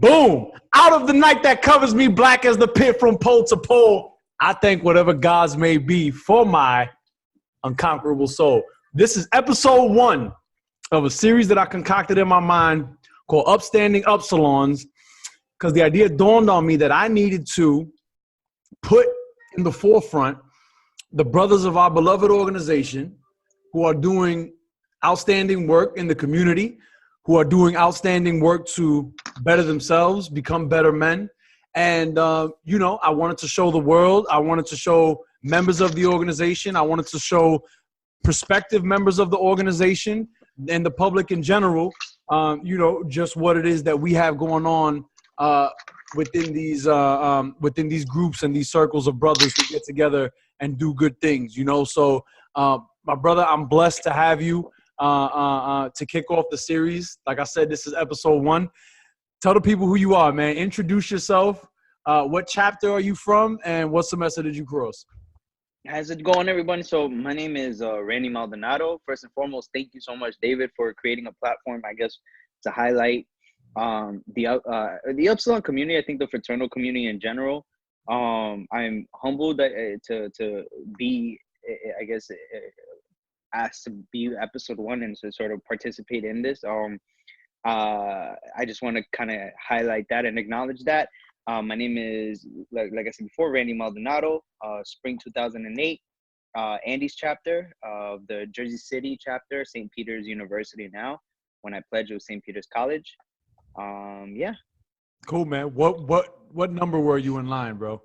Boom! Out of the night that covers me, black as the pit from pole to pole, I thank whatever gods may be for my unconquerable soul. This is episode 1 of a series that I concocted in my mind called Upstanding Upsilons, because the idea dawned on me that I needed to put in the forefront the brothers of our beloved organization who are doing outstanding work in the community, who are doing outstanding work to better themselves, become better men. And, I wanted to show the world, I wanted to show members of the organization, I wanted to show prospective members of the organization and the public in general, just what it is that we have going on within these groups and these circles of brothers who get together and do good things, So, my brother, I'm blessed to have you to kick off the series. Like I said, this is episode 1. Tell the people who you are, man. Introduce yourself. What chapter are you from, and what semester did you cross? How's it going, everyone? So my name is Randy Maldonado. First and foremost, thank you so much, David, for creating a platform, I guess, to highlight the Upsilon community. I think the fraternal community in general. I'm humbled to be, I guess, asked to be episode 1 and to sort of participate in this. I just want to kind of highlight that and acknowledge that. My name is, like I said before, Randy Maldonado, spring 2008, Andes chapter of the Jersey City chapter, St. Peter's University now. When I pledged, it was St. Peter's College. Yeah. Cool, man. What number were you in line, bro?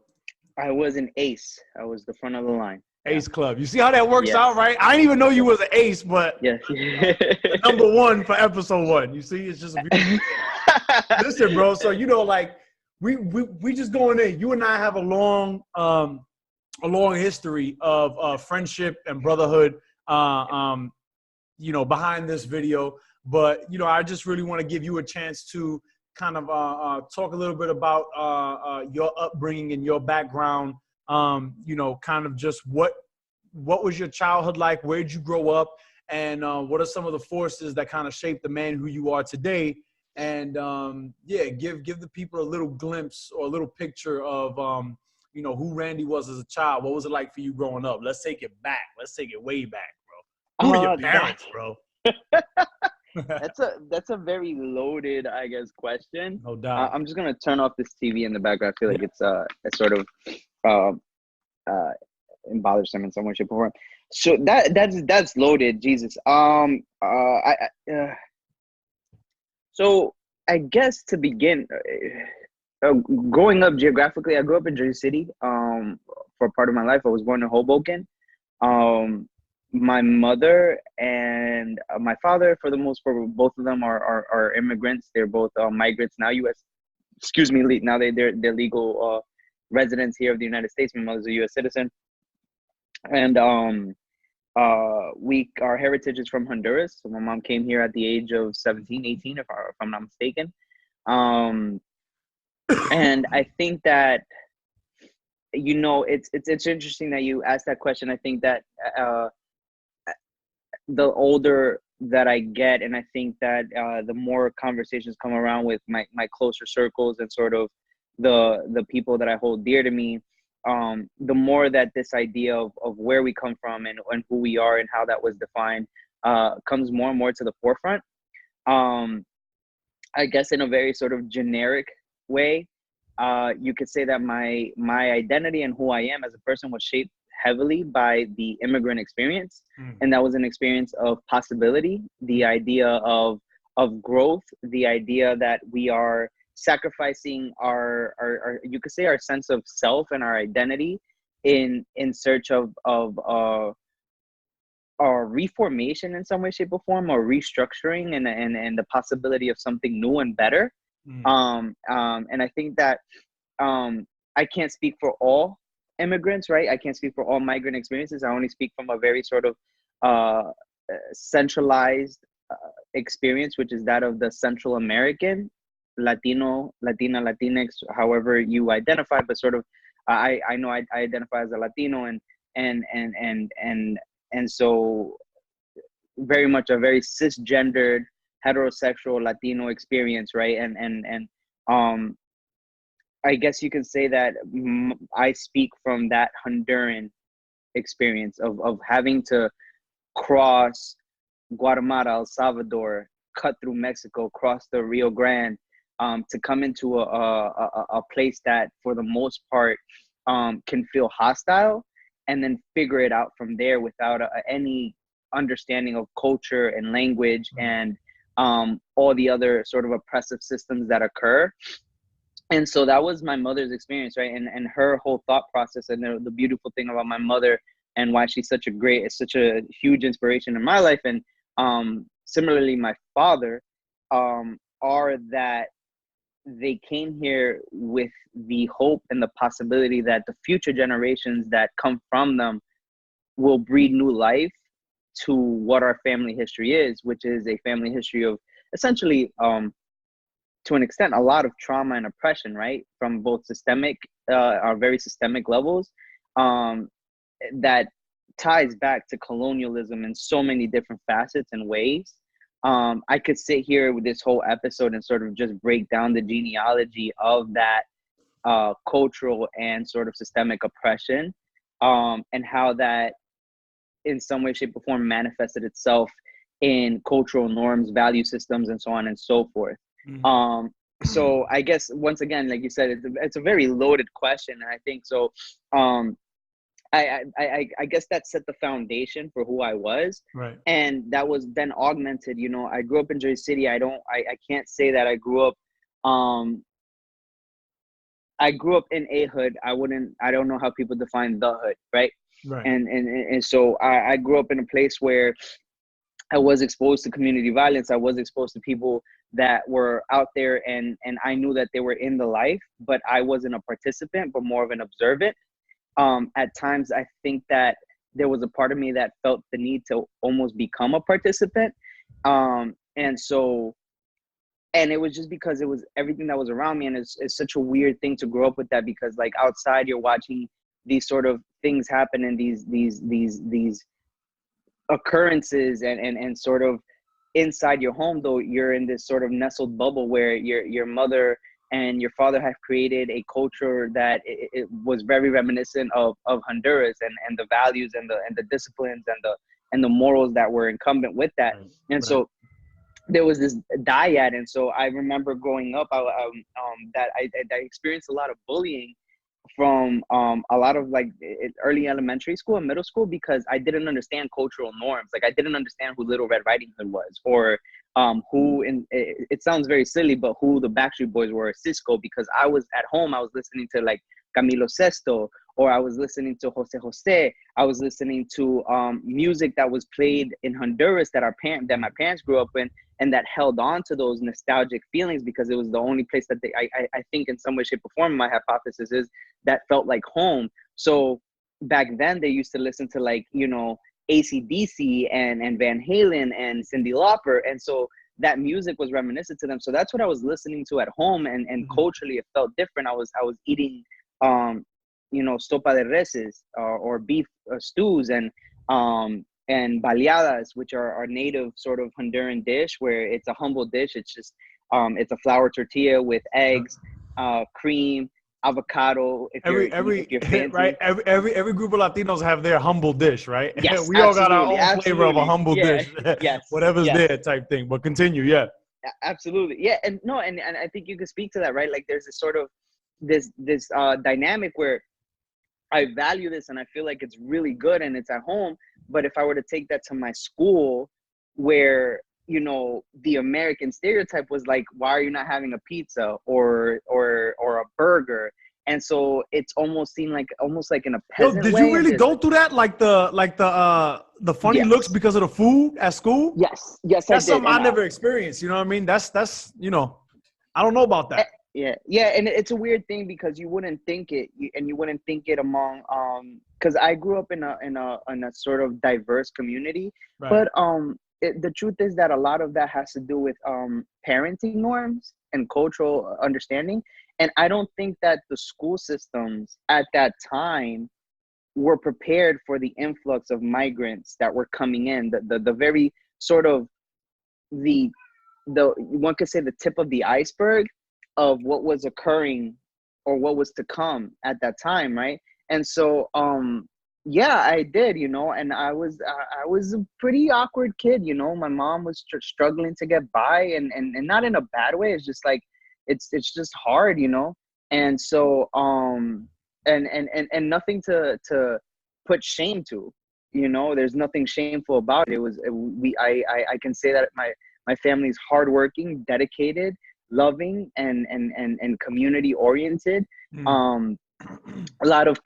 I was an ace. I was the front of the line. Ace Club. You see how that works out, right? I didn't even know you was an ace, but yes. Number 1 for episode 1. You see, it's just a beautiful. Listen, bro. So we just going in. You and I have a long history of friendship and brotherhood. Behind this video, but I just really want to give you a chance to kind of talk a little bit about your upbringing and your background. Kind of just what was your childhood like? Where did you grow up? And what are some of the forces that kind of shaped the man who you are today? And give the people a little glimpse or a little picture of who Randy was as a child. What was it like for you growing up? Let's take it back. Let's take it way back, bro. Who are your parents, bro? That's a very loaded, I guess, question. No doubt. I'm just gonna turn off this TV in the background. I feel like it's sort of bothersome in some way, shape, or form. So that's loaded. Jesus. So I guess to begin, growing up geographically, I grew up in Jersey City. For part of my life, I was born in Hoboken. My mother and my father, for the most part, both of them are immigrants. They're both migrants now. Now they're legal residents here of the United States. My mother's a U.S. citizen, and our heritage is from Honduras. So my mom came here at the age of 17, 18, if I'm not mistaken. And I think that it's interesting that you asked that question. I think that the older that I get, and I think that the more conversations come around with my closer circles and sort of the people that I hold dear to me, the more that this idea of where we come from and who we are and how that was defined comes more and more to the forefront. I guess in a very sort of generic way, you could say that my identity and who I am as a person was shaped heavily by the immigrant experience. And that was an experience of possibility, the idea of growth, the idea that we are sacrificing our you could say our sense of self and our identity in search of our reformation in some way, shape, or form, or restructuring and the possibility of something new and better. And I think that I can't speak for all immigrants, right? I can't speak for all migrant experiences. I only speak from a very sort of centralized experience, which is that of the Central American, Latino, Latina, Latinx, however you identify, but sort of I know I identify as a Latino, and so very much a very cisgendered heterosexual Latino experience, right? And I guess you can say that I speak from that Honduran experience of having to cross Guatemala, El Salvador, cut through Mexico, cross the Rio Grande, to come into a place that for the most part can feel hostile, and then figure it out from there without any understanding of culture and language and all the other sort of oppressive systems that occur. And so that was my mother's experience, right? And her whole thought process, and the beautiful thing about my mother and why she's such a huge inspiration in my life, and similarly my father, are that they came here with the hope and the possibility that the future generations that come from them will breathe new life to what our family history is, which is a family history of essentially, to an extent, a lot of trauma and oppression, right? From both very systemic levels, that ties back to colonialism in so many different facets and ways. I could sit here with this whole episode and sort of just break down the genealogy of that cultural and sort of systemic oppression, and how that in some way, shape, or form manifested itself in cultural norms, value systems, and so on and so forth. Mm-hmm. So I guess, once again, like you said, it's a very loaded question. And I think so. I guess that set the foundation for who I was. Right. And that was then augmented. You know, I grew up in Jersey City. I can't say that I grew up, I grew up in a hood. I don't know how people define the hood, right? Right. And so I grew up in a place where I was exposed to community violence. I was exposed to people that were out there, and I knew that they were in the life, but I wasn't a participant, but more of an observant. At times, I think that there was a part of me that felt the need to almost become a participant. And it was just because it was everything that was around me. And it's such a weird thing to grow up with that, because like outside you're watching these sort of things happen, and these occurrences, and sort of inside your home, though, you're in this sort of nestled bubble where your mother and your father have created a culture that it was very reminiscent of Honduras, and the values and the disciplines and the morals that were incumbent with that. Right. And so there was this dyad. And so I remember growing up, that I experienced a lot of bullying from a lot of like early elementary school and middle school, because I didn't understand cultural norms. Like I didn't understand who Little Red Riding Hood was, or who, it sounds very silly, but who the Backstreet Boys were, Cisco, because I was at home, I was listening to like Camilo Sesto, or I was listening to Jose Jose. I was listening to music that was played in Honduras that my parents grew up in, and that held on to those nostalgic feelings, because it was the only place that I think in some way, shape, or form, my hypothesis is that felt like home. So back then they used to listen to like, you know, AC/DC and Van Halen and Cyndi Lauper. And so that music was reminiscent to them. So that's what I was listening to at home. And culturally, it felt different. I was eating, you know, sopa de reses, or beef stews, and baleadas, which are our native sort of Honduran dish, where it's a humble dish. It's just, it's a flour tortilla with eggs, cream, avocado. If you're fancy. Right. Every group of Latinos have their humble dish, right? Yes, we all got our own flavor of a humble dish. Yes, whatever's there type thing. But continue, yeah. Absolutely, yeah, and no, and I think you can speak to that, right? Like there's this sort of this dynamic where I value this and I feel like it's really good and it's at home. But if I were to take that to my school, where, you know, the American stereotype was like, why are you not having a pizza or a burger? And so it's almost seemed like in a peasant way. Did you really go through that? Like the funny looks because of the food at school? Yes, that's I did. Something I never experienced. You know what I mean? That's you know, I don't know about that. Yeah, and it's a weird thing because you wouldn't think it, and you wouldn't think it among because I grew up in a sort of diverse community, right. But the truth is that a lot of that has to do with parenting norms and cultural understanding, and I don't think that the school systems at that time were prepared for the influx of migrants that were coming in. The very sort of the one could say the tip of the iceberg of what was occurring or what was to come at that time, right? And so yeah, I did, you know, and I was a pretty awkward kid, you know. My mom was struggling to get by, and not in a bad way. It's just like it's just hard, you know. And so and nothing to put shame to, you know. There's nothing shameful about it. I can say that my family is hardworking, dedicated, loving, and community oriented. A lot of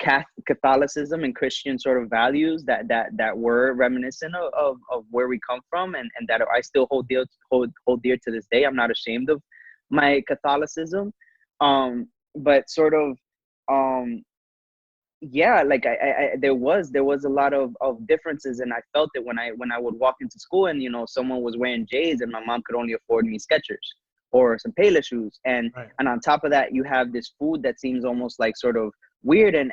Catholicism and Christian sort of values that were reminiscent of where we come from, and that I still hold dear to this day. I'm not ashamed of my Catholicism, but sort of yeah, like I there was a lot of differences, and I felt it when I would walk into school, and you know, someone was wearing J's and my mom could only afford me Skechers or some Payless shoes, and on top of that you have this food that seems almost like sort of weird, and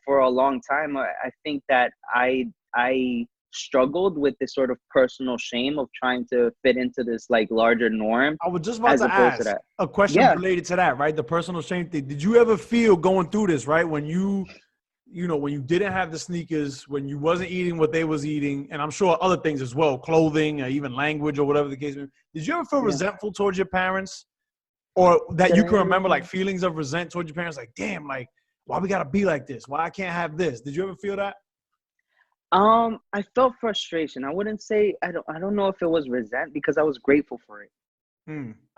for a long time I think that I struggled with this sort of personal shame of trying to fit into this like larger norm. I was just about to ask a question related to that, right? The personal shame thing. Did you ever feel going through this, right? When you know, when you didn't have the sneakers, when you wasn't eating what they was eating, and I'm sure other things as well, clothing or even language or whatever the case may be. Did you ever feel resentful towards your parents, or that you can remember like feelings of resent towards your parents? Like, damn, like, why we gotta be like this? Why I can't have this? Did you ever feel that? I felt frustration. I wouldn't say, I don't know if it was resent, because I was grateful for it.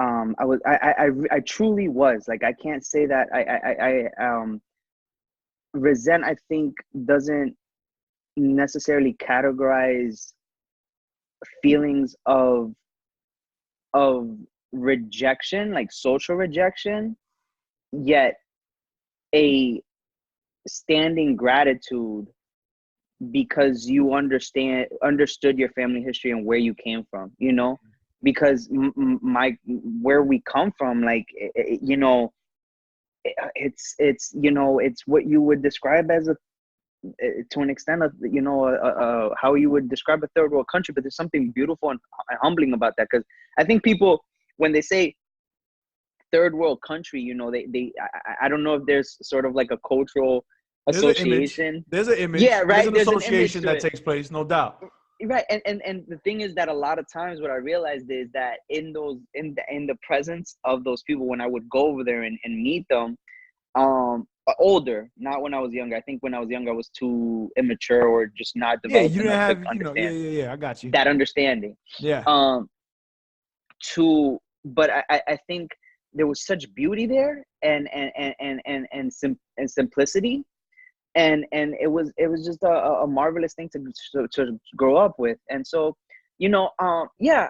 I truly was. Like, I can't say that resent, I think, doesn't necessarily categorize feelings of rejection, like social rejection, yet a standing gratitude because you understood your family history and where you came from, you know. Because where we come from, like, you know, it's you know, it's what you would describe as a, to an extent of, you know, how you would describe a third world country. But there's something beautiful and humbling about that, because I think people, when they say third world country, you know, I don't know if there's sort of like a cultural association. There's an image. Yeah, right. There's an association that takes place, no doubt. Right, and the thing is that a lot of times what I realized is that in the presence of those people, when I would go over there and meet them, older, not when I was younger. I think when I was younger I was too immature or just not developed. Yeah, you didn't have, you know, yeah, I got you. That understanding. Yeah. But I think there was such beauty there, and simplicity. And it was just a marvelous thing to grow up with. And so, you know, yeah,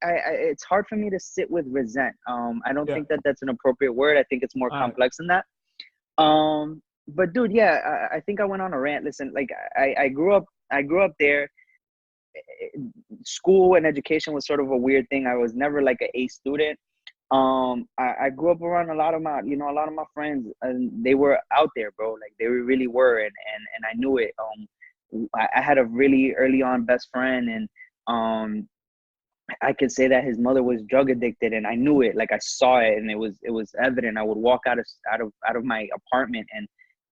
it's hard for me to sit with resent. I don't think that that's an appropriate word. I think it's more complex than that. But dude, yeah, I think I went on a rant. Listen, like, I grew up there. School and education was sort of a weird thing. I was never like an A student. I grew up around a lot of my friends, and they were out there, bro. Like, they really were, and I knew it. I had a really early on best friend, and I could say that his mother was drug addicted, and I knew it. Like, I saw it, and it was evident. I would walk out of my apartment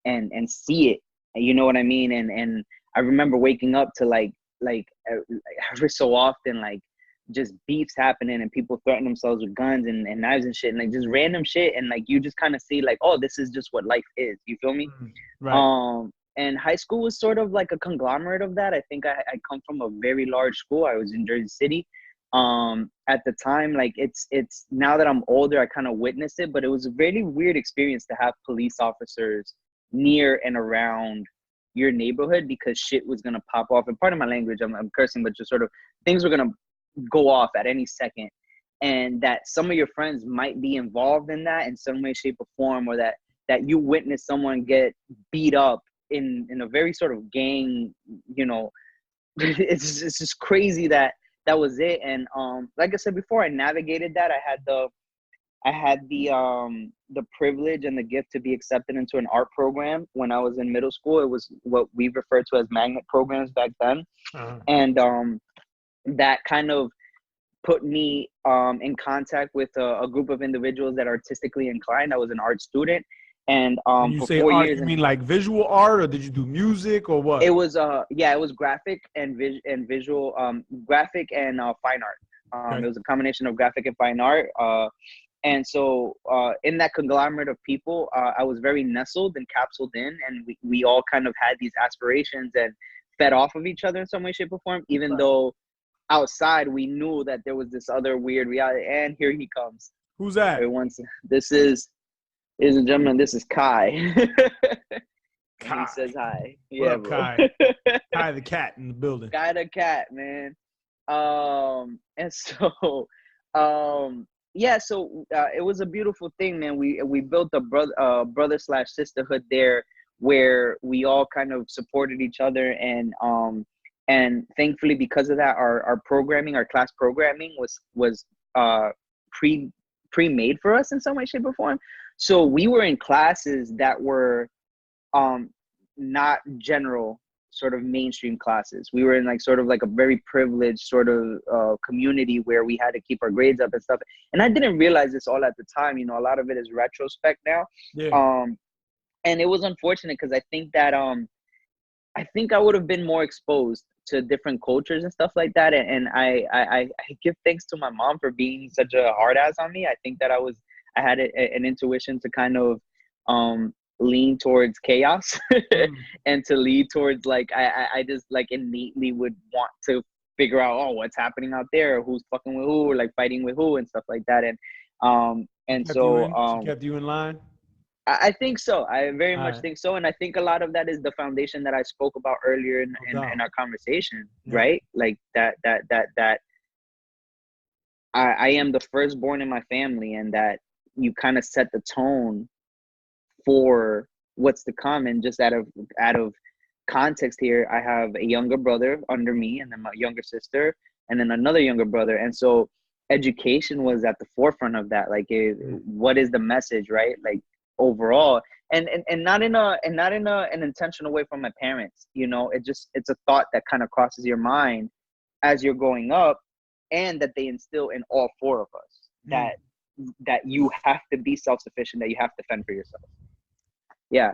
and see it. You know what I mean? And I remember waking up to like every so often, like, just beefs happening and people threatening themselves with guns and knives and shit, and like just random shit, and like you just kind of see like, oh, this is just what life is. You feel me? Right. And high school was sort of like a conglomerate of that. I think I come from a very large school. I was in Jersey City. At the time, like, it's now that I'm older, I kind of witnessed it, but it was a really weird experience to have police officers near and around your neighborhood, because shit was gonna pop off. And part of my language, I'm cursing, but just sort of things were gonna go off at any second, and that some of your friends might be involved in that in some way, shape, or form, or that you witness someone get beat up in a very sort of gang, you know. It's just crazy that was it. And like I said before, I navigated that. I had the privilege and the gift to be accepted into an art program when I was in middle school. It was what we referred to as magnet programs back then. And that kind of put me in contact with a group of individuals that are artistically inclined. I was an art student, and When you for say 4 art, years, you mean like visual art, or did you do music, or what? it was it was graphic and visual, graphic and fine art. Okay. It was a combination of graphic and fine art. And so in that conglomerate of people, I was very nestled and capsuled in, and we all kind of had these aspirations and fed off of each other in some way, shape, or form, even Right. though outside we knew that there was this other weird reality. And here he comes. Who's that? Everyone's, this is, ladies and gentlemen, this is Kai. And he Kai. says hi. What Yeah, up, bro. Kai? Kai the cat in the building. Guy the cat, man. And so yeah, so it was a beautiful thing, man. We built a brother slash sisterhood there, where we all kind of supported each other, and thankfully because of that, our programming, our class programming was pre-made for us in some way, shape, or form. So we were in classes that were not general sort of mainstream classes. We were in like sort of like a very privileged sort of community where we had to keep our grades up and stuff. And I didn't realize this all at the time. You know, a lot of it is retrospect now. Yeah. And it was unfortunate because I think that I think I would have been more exposed to different cultures and stuff like that. And I give thanks to my mom for being such a hard ass on me. I think that I had an intuition to kind of lean towards chaos and to lead towards like I just like innately would want to figure out, oh, what's happening out there, who's fucking with who, or like fighting with who and stuff like that. And so She kept you in line. I think so. I very All much right. think so. And I think a lot of that is the foundation that I spoke about earlier in our conversation, Yeah. right? Like that I am the firstborn in my family, and that you kind of set the tone for what's to come. And just out of context here, I have a younger brother under me, and then my younger sister, and then another younger brother. And so education was at the forefront of that. Like, what is the message, right? Like overall, and not in an intentional way from my parents. You know, it's a thought that kind of crosses your mind as you're growing up, and that they instill in all four of us that you have to be self-sufficient, that you have to fend for yourself. Yeah.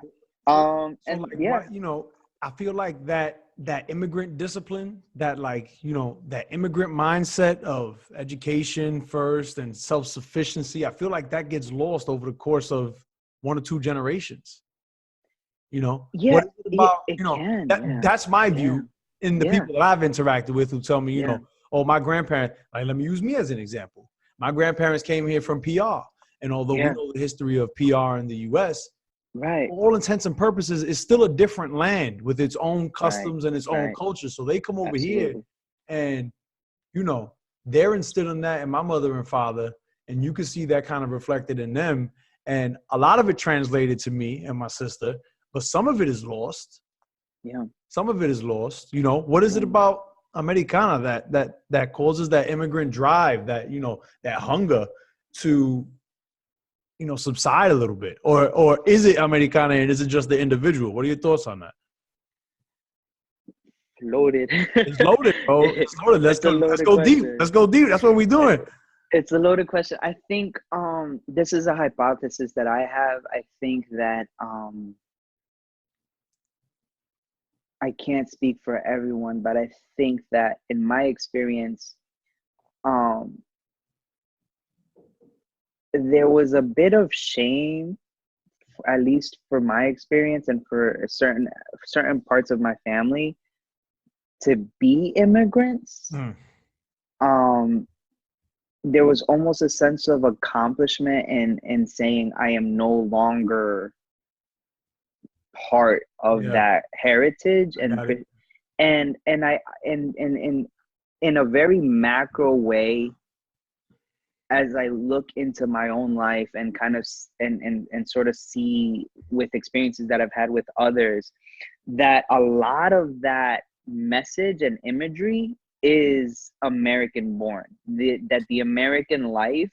So And like, yeah, you know, I feel like that immigrant discipline, that like, you know, that immigrant mindset of education first and self-sufficiency, I feel like that gets lost over the course of 1 or 2 generations. You know, yeah, what is it about, it you know, can. Yeah. that's my Yeah. view in the Yeah. people that I've interacted with who tell me, you Yeah. know, oh, my grandparents, like, let me use me as an example. My grandparents came here from PR. And although we Yeah. know the history of PR in the US, Right. for all intents and purposes, it's still a different land with its own customs and its own Right. culture. So they come over here Absolutely. and, you know, they're instilling that in my mother and father. And you can see that kind of reflected in them. And a lot of it translated to me and my sister, but some of it is lost. Yeah. Some of it is lost. You know, what is it about Americana that causes that immigrant drive, that, you know, that hunger to, you know, subside a little bit? Or is it Americana and is it just the individual? What are your thoughts on that? Loaded. It's loaded, bro. It's loaded. Let's It's a go. Let's loaded go deep. question. Let's go deep. That's what we're doing. It's a loaded question. I think this is a hypothesis that I have. I think that I can't speak for everyone, but I think that in my experience, there was a bit of shame, at least for my experience and for certain parts of my family, to be immigrants. There was almost a sense of accomplishment in saying I am no longer part of that heritage, and I in a very macro way, as I look into my own life and kind of and sort of see with experiences that I've had with others, that a lot of that message and imagery is American born. That the American life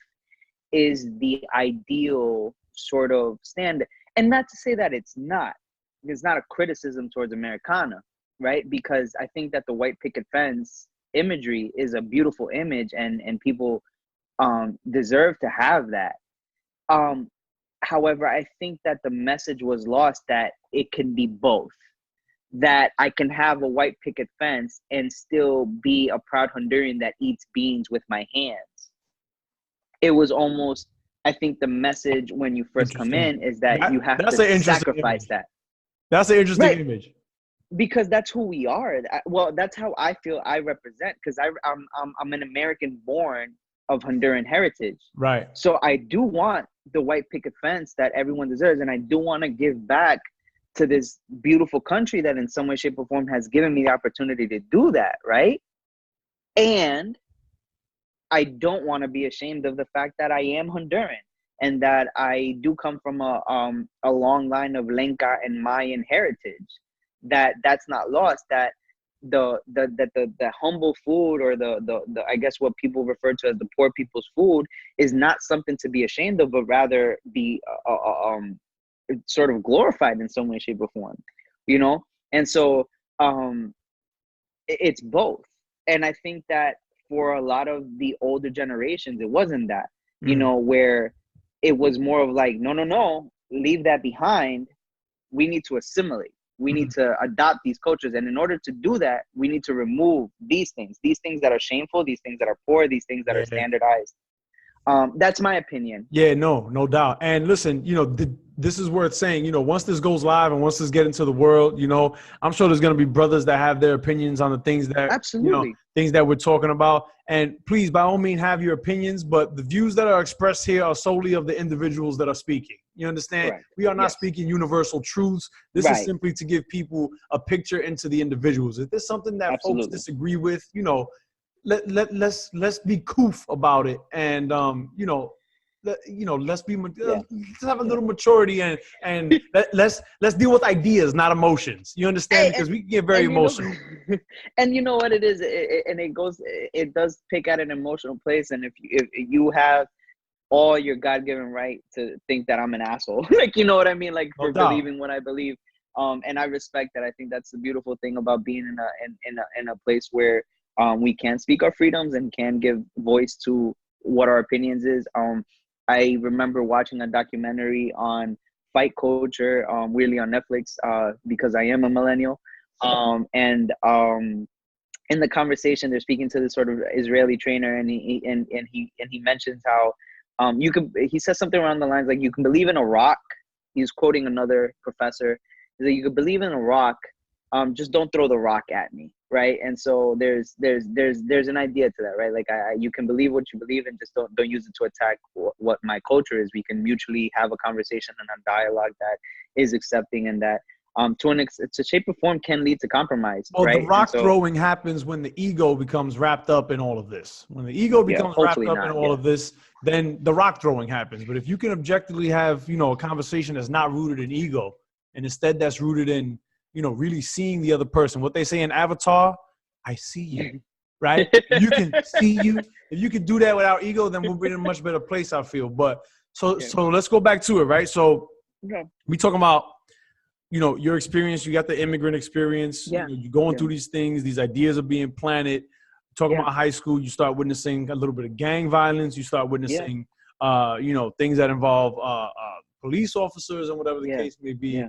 is the ideal sort of standard. And not to say that it's not a criticism towards Americana, right? Because I think that the white picket fence imagery is a beautiful image, and people deserve to have that. However, I think that the message was lost that it can be both. That I can have a white picket fence and still be a proud Honduran that eats beans with my hands. It was almost, I think the message when you first come Interesting. in is that you have That's to an interesting sacrifice image. that. That's an interesting Right. image. Because that's who we are. Well, that's how I feel I represent, because I'm an American born of Honduran heritage. Right. So I do want the white picket fence that everyone deserves, and I do want to give back to this beautiful country that in some way, shape, or form has given me the opportunity to do that, right? And I don't want to be ashamed of the fact that I am Honduran and that I do come from a long line of Lenca and Mayan heritage. That's not lost. That the humble food, or the I guess what people refer to as the poor people's food, is not something to be ashamed of, but rather be sort of glorified in some way, shape, or form, you know. And so it's both. And I think that for a lot of the older generations, it wasn't that, you know, where it was more of like, no, leave that behind. We need to assimilate. We need to adopt these cultures. And in order to do that, we need to remove these things that are shameful, these things that are poor, these things that are standardized. That's my opinion. Yeah, no doubt. And listen, you know, this is worth saying, you know, once this goes live and once this get into the world, you know, I'm sure there's going to be brothers that have their opinions on the things that, Absolutely, you know, things that we're talking about. And please, by all means, have your opinions, but the views that are expressed here are solely of the individuals that are speaking. You understand? correct. We are not speaking universal truths. This is simply to give people a picture into the individuals. If there's something that folks disagree with, you know, let's be coof about it, and you know, let's have a little maturity, and let's deal with ideas, not emotions. You understand? Because we can get very emotional. And you know what it is, it does pick at an emotional place. And if you have all your God-given right to think that I'm an asshole, like, you know what I mean, like, for believing what I believe, and I respect that. I think that's the beautiful thing about being in a place where we can speak our freedoms and can give voice to what our opinions is. I remember watching a documentary on fight culture, weirdly on Netflix, because I am a millennial. And in the conversation, they're speaking to this sort of Israeli trainer, and he mentions how he says something around the lines like, you can believe in a rock. He's quoting another professor. He's like, you could believe in a rock, just don't throw the rock at me, right? And so there's an idea to that, right? Like, you can believe what you believe, and just don't use it to attack what my culture is. We can mutually have a conversation and a dialogue that is accepting, and that to shape or form can lead to compromise. Well, right? The rock throwing happens when the ego becomes wrapped up in all of this. When the ego becomes wrapped up in all of this, then the rock throwing happens. But if you can objectively have, you know, a conversation that's not rooted in ego, and instead that's rooted in, you know, really seeing the other person. What they say in Avatar, I see you, right? You can see you. If you can do that without ego, then we'll be in a much better place, I feel. But so let's go back to it, right? So we talking about, you know, your experience. You got the immigrant experience. You know, you're going through these things. These ideas are being planted. Talking about high school, you start witnessing a little bit of gang violence. You start witnessing, you know, things that involve police officers and whatever the case may be.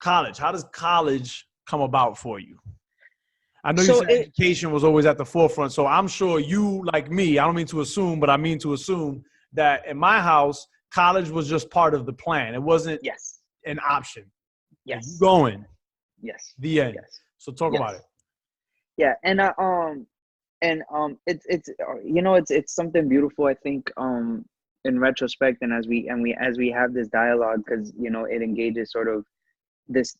College. How does college come about for you? I know you said education was always at the forefront. So I'm sure you, like me, I don't mean to assume, but I mean to assume that in my house, college was just part of the plan. It wasn't an option. You going. The end. So talk about it. Yeah. And it's you know, it's something beautiful, I think, in retrospect, and as we have this dialogue, because, you know, it engages sort of this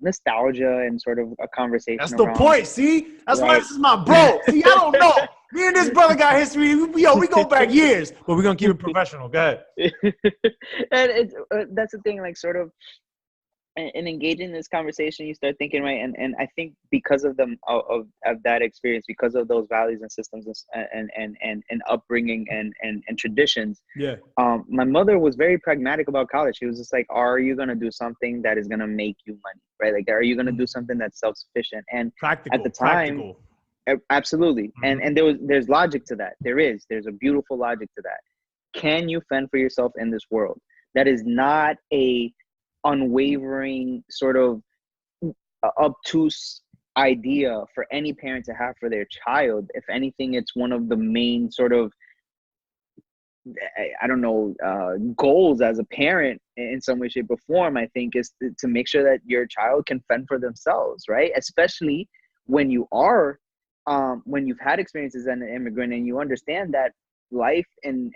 nostalgia and sort of a conversation. That's the point. See, that's why this is my bro. See, I don't know. Me and this brother got history. We go back years, but we're gonna keep it professional. Go ahead. And it's that's the thing, like, sort of, in engaging in this conversation, you start thinking, right? And I think because of them of that experience, because of those values and systems and upbringing and traditions. My mother was very pragmatic about college. She was just like, are you gonna do something that is gonna make you money, right? Like, are you gonna do something that's self-sufficient? And practical, at the time, Absolutely. And there's logic to that. There's a beautiful logic to that. Can you fend for yourself in this world? That is not a unwavering sort of obtuse idea for any parent to have for their child. If anything, it's one of the main sort of, I don't know, goals as a parent in some way, shape, or form, I think, is to make sure that your child can fend for themselves, right? Especially when you are, when you've had experiences as an immigrant and you understand that life and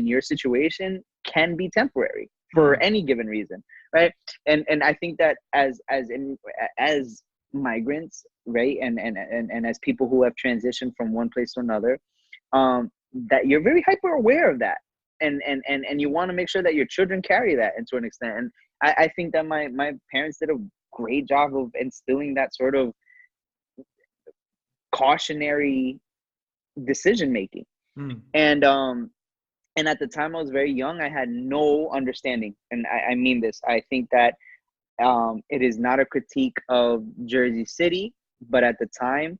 your situation can be temporary for any given reason, right? And I think that as migrants, right, and as people who have transitioned from one place to another, that you're very hyper aware of that, and you want to make sure that your children carry that to an extent. And I think that my parents did a great job of instilling that sort of cautionary decision making. And at the time I was very young, I had no understanding, and I mean this. I think that it is not a critique of Jersey City, but at the time,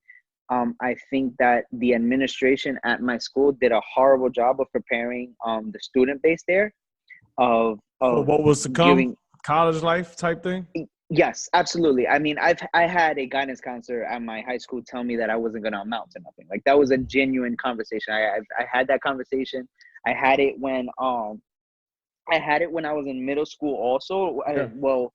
I think that the administration at my school did a horrible job of preparing the student base there of for what was to come, college life type thing. Yes, absolutely. I mean, I had a guidance counselor at my high school tell me that I wasn't going to amount to nothing. Like, that was a genuine conversation. I had that conversation. I had it when I was in middle school also. Yeah. Well,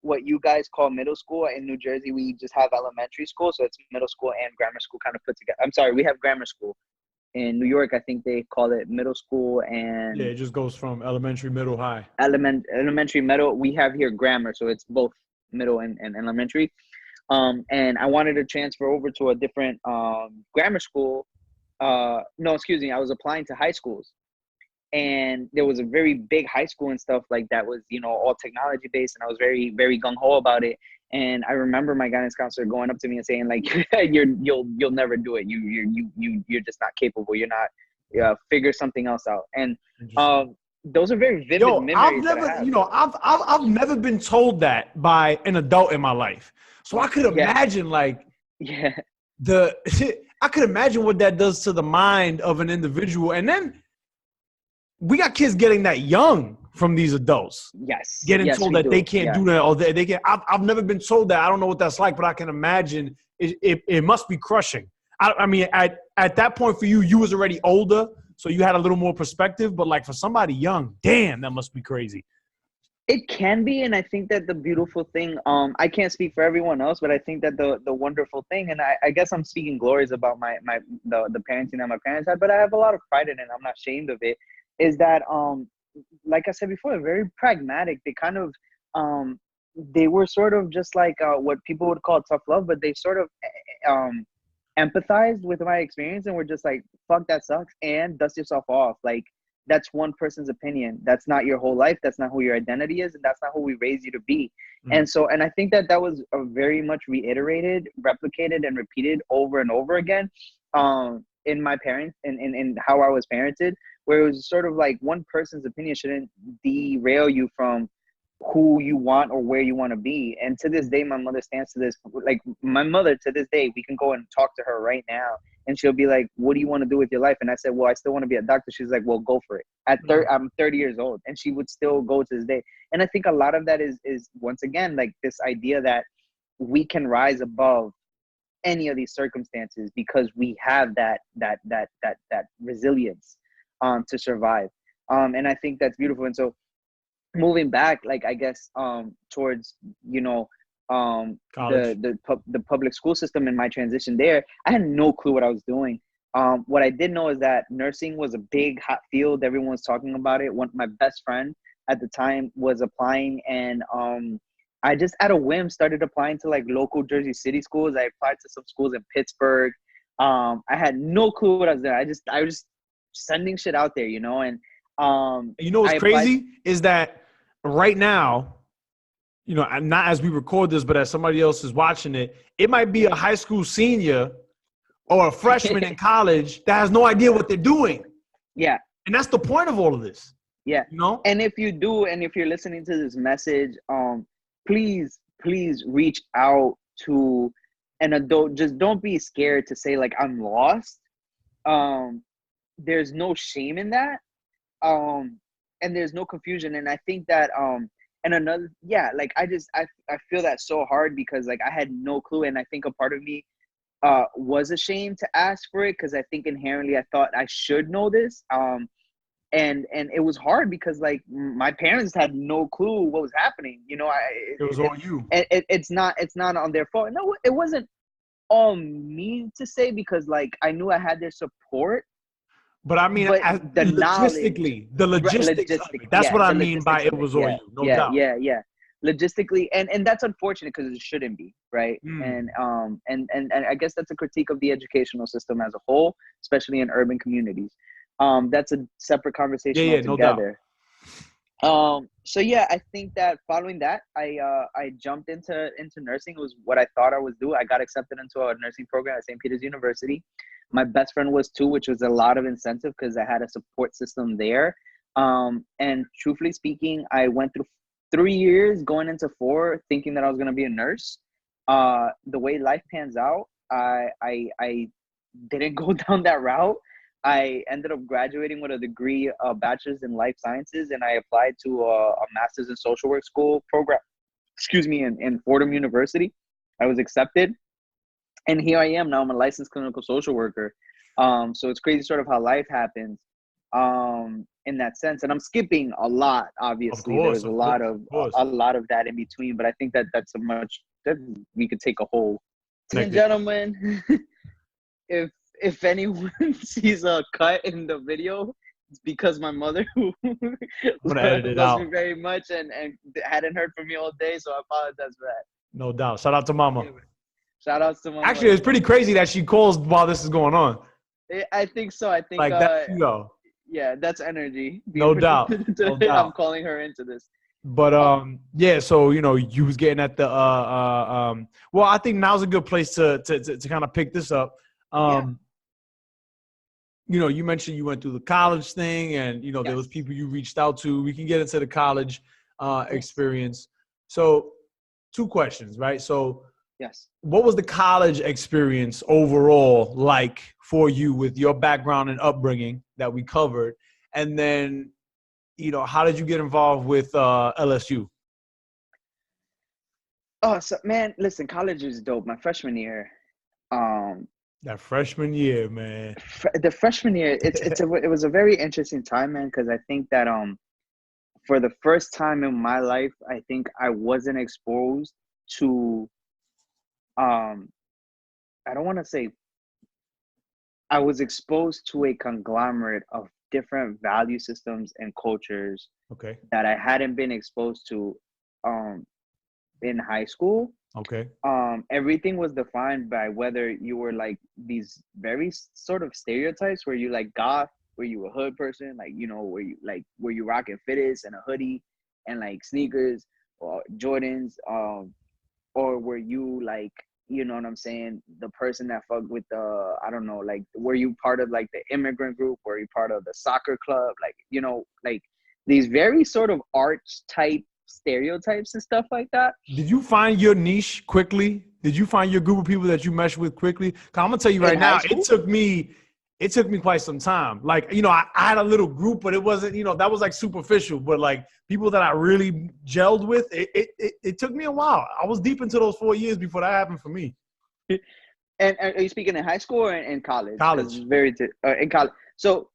what you guys call middle school in New Jersey, we just have elementary school, so it's middle school and grammar school kind of put together. I'm sorry, we have grammar school. In New York, I think they call it middle school, and yeah, it just goes from elementary, middle, high. Elementary, middle. We have here grammar, so it's both middle and elementary. And I wanted to transfer over to a different grammar school. No, excuse me, I was applying to high schools. And there was a very big high school and stuff like that was, all technology based. And I was very, very gung ho about it. And I remember my guidance counselor going up to me and saying, like, you'll never do it. You're just not capable. You're not, figure something else out. And those are very vivid memories. I've never been told that by an adult in my life. So I could imagine I could imagine what that does to the mind of an individual. And then we got kids getting that young from these adults. Yes. Getting told that they can't do that, or they can't. I've never been told that. I don't know what that's like, but I can imagine it must be crushing. I mean, at that point for you, you was already older, so you had a little more perspective. But like for somebody young, damn, that must be crazy. It can be, and I think that the beautiful thing, I can't speak for everyone else, but I think that the wonderful thing, and I guess I'm speaking glories about the parenting that my parents had, but I have a lot of pride in it. I'm not ashamed of it. Is that, like I said before, very pragmatic. They kind of, they were sort of just like what people would call tough love, but they sort of empathized with my experience and were just like, fuck, that sucks, and dust yourself off. Like, that's one person's opinion. That's not your whole life. That's not who your identity is, and that's not who we raised you to be. And I think that was a very much reiterated, replicated, and repeated over and over again in my parents and how I was parented, where it was sort of like one person's opinion shouldn't derail you from who you want or where you want to be. And to this day, my mother stands to this. Like, my mother, to this day, we can go and talk to her right now, and she'll be like, what do you want to do with your life? And I said, well, I still want to be a doctor. She's like, well, go for it. I'm 30 years old, and she would still go to this day. And I think a lot of that is once again, like, this idea that we can rise above any of these circumstances because we have that resilience to survive. And I think that's beautiful. And so moving back, like, I guess towards the public school system and my transition there, I had no clue what I was doing. What I did know is that nursing was a big hot field. Everyone was talking about it. My best friend at the time was applying, and I just at a whim started applying to like local Jersey City schools. I applied to some schools in Pittsburgh. I had no clue what I was doing. I was just sending shit out there, and what's crazy is that right now, not as we record this, but as somebody else is watching it, it might be a high school senior or a freshman in college that has no idea what they're doing. Yeah. And that's the point of all of this. Yeah. And if you do, and if you're listening to this message, please reach out to an adult, just don't be scared to say like I'm lost. There's no shame in that. And there's no confusion. And I think that and another, yeah, like I feel that so hard because like I had no clue, and I think a part of me was ashamed to ask for it because I think inherently I thought I should know this. And it was hard because like my parents had no clue what was happening. You know, It was all you. it's not on their fault. No, it wasn't on me to say because like I knew I had their support. But I mean, But the knowledge, the logistics of it. That's yeah, what I the mean by logistics it of it, was all yeah, you, no doubt. logistically, and that's unfortunate because it shouldn't be, right? Mm. And I guess that's a critique of the educational system as a whole, especially in urban communities. That's a separate conversation Yeah, no doubt. altogether. So yeah, I think that following that, I jumped into nursing. It was what I thought I was doing. I got accepted into a nursing program at St. Peter's University. My best friend was too, which was a lot of incentive because I had a support system there. And truthfully speaking, I went through 3 years going into 4 thinking that I was going to be a nurse. The way life pans out, I didn't go down that route. I ended up graduating with a degree, a bachelor's in life sciences, and I applied to a master's in social work school program, in Fordham University. I was accepted. And here I am now. I'm a licensed clinical social worker. So it's crazy sort of how life happens in that sense. And I'm skipping a lot, obviously. There was Of course, a lot of that in between, but I think that that's a much that we could take a whole. And Technically. gentlemen, if anyone sees a cut in the video, it's because my mother who gonna edit it loves me out. very much and hadn't heard from me all day, so I apologize for that. No doubt. Shout out to mama. Shout outs to my Actually, mother. it's pretty crazy that she calls while this is going on. I think so. I think Like that, yeah, that's energy. no doubt. No I'm doubt. calling her into this. But yeah, so you know, you was getting at the well, I think now's a good place to kind of pick this up. You know, you mentioned you went through the college thing and you know there was people you reached out to. We can get into the college experience. So 2 questions, right? So Yes. what was the college experience overall like for you with your background and upbringing that we covered? And then, you know, how did you get involved with LSU? Oh, so man, listen, college is dope. My freshman year, That freshman year, man. the freshman year, it was a very interesting time, man, because I think that for the first time in my life, I think I wasn't exposed to I don't want to say I was exposed to a conglomerate of different value systems and cultures Okay. that I hadn't been exposed to in high school. Okay. Everything was defined by whether you were like these very sort of stereotypes where you like goth, where you a hood person, like, you know, where you rocking fitteds and a hoodie and like sneakers or Jordans, or were you like, you know what I'm saying, the person that fucked with the, I don't know, like, were you part of like the immigrant group? Were you part of the soccer club? Like, you know, like these very sort of arch type stereotypes and stuff like that. Did you find your niche quickly? Did you find your group of people that you meshed with quickly? 'Cause I'm gonna tell you right In high now, school? it took me quite some time. Like, you know, I had a little group, but it wasn't, you know, that was like superficial. But like people that I really gelled with, it took me a while. I was deep into those 4 years before that happened for me. And are you speaking in high school or in college? College. It's very in college. So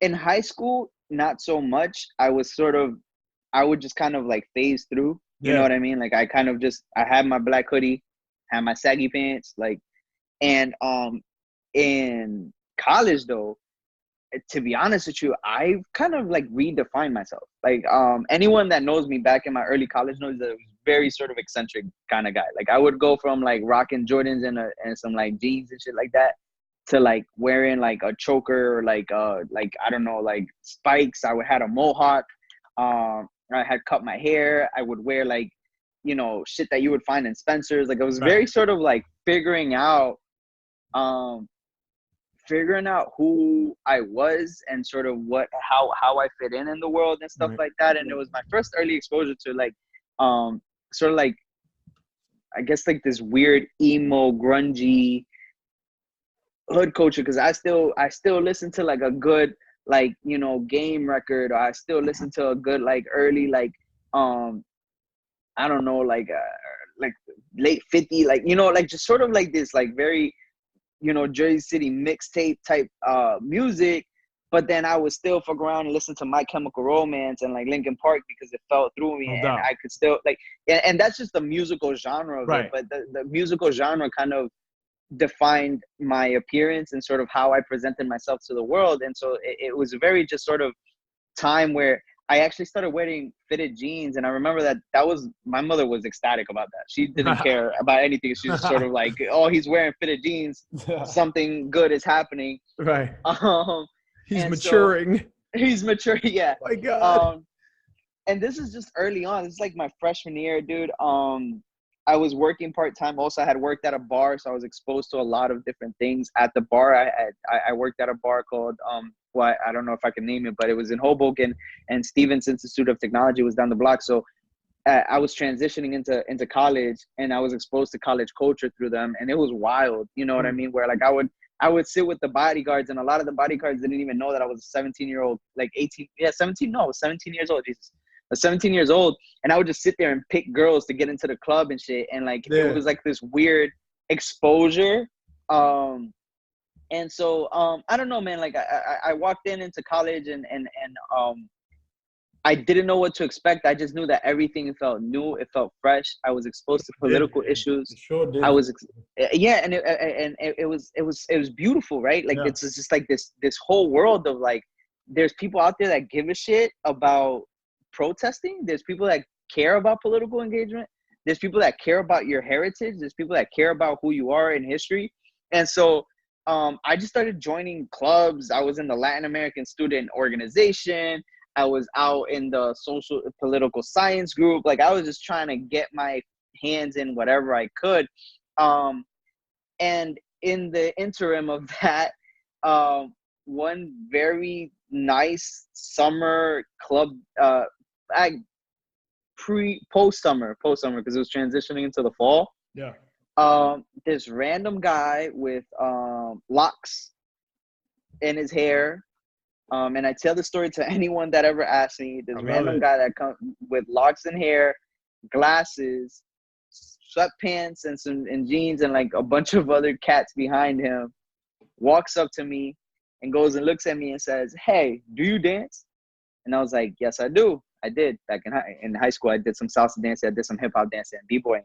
in high school, not so much. I would just kind of like phase through. You know what I mean? Like I kind of I had my black hoodie, had my saggy pants, like, and in college though, to be honest with you, I've kind of like redefined myself. Like anyone that knows me back in my early college knows that I was very sort of eccentric kind of guy. Like I would go from like rocking Jordans and some like jeans and shit like that to like wearing like a choker or like I don't know, like spikes. I would had a mohawk. I had cut my hair. I would wear like, you know, shit that you would find in Spencer's. Like I was very sort of like figuring out who I was and sort of how I fit in the world and stuff like that. And it was my first early exposure to like sort of like I guess like this weird emo grungy hood culture, because I still listen to like a good like, you know, Game record, or I still listen to a good like early like I don't know, like late 50, like, you know, like just sort of like this like very, you know, Jersey City mixtape type music. But then I would still fuck around and listen to My Chemical Romance and like Linkin Park because it felt through me, No and doubt. I could still like, and that's just the musical genre of Right. it. But the musical genre kind of defined my appearance and sort of how I presented myself to the world. And so it was very just sort of time where I actually started wearing fitted jeans. And I remember that was, my mother was ecstatic about that. She didn't care about anything. She was sort of like, oh, he's wearing fitted jeans. Something good is happening. Right. He's and maturing. So he's maturing. Yeah. My God. And this is just early on. This is like my freshman year, dude. I was working part-time. Also, I had worked at a bar, so I was exposed to a lot of different things at the bar. I worked at a bar called, well, I don't know if I can name it, but it was in Hoboken, and Stevens Institute of Technology was down the block. So I was transitioning into college, and I was exposed to college culture through them, and it was wild. You know what I mean? Where like I would sit with the bodyguards, and a lot of the bodyguards didn't even know that I was a 17-year-old, like 18, yeah, 17, no, I was 17 years old, Jesus. I was 17 years old, and I would just sit there and pick girls to get into the club and shit, and like it was like this weird exposure. And so I don't know, man. Like I walked into college, and I didn't know what to expect. I just knew that everything felt new. It felt fresh. I was exposed to political issues. It sure did. I was, yeah, and it was beautiful, right? Like it's just like this whole world of like, there's people out there that give a shit about protesting. There's people that care about political engagement. There's people that care about your heritage. There's people that care about who you are in history. And so I just started joining clubs. I was in the Latin American Student Organization. I was out in the social political science group. Like I was just trying to get my hands in whatever I could. And in the interim of that, one very nice summer club, post summer because it was transitioning into the fall. Yeah. This random guy with locks in his hair. And I tell the story to anyone that ever asks me. This random guy that comes with locks in hair, glasses, sweatpants, and jeans, and like a bunch of other cats behind him, walks up to me and goes and looks at me and says, "Hey, do you dance?" And I was like, "Yes, I do. I did back in high school. I did some salsa dancing, I did some hip hop dancing, and b-boying,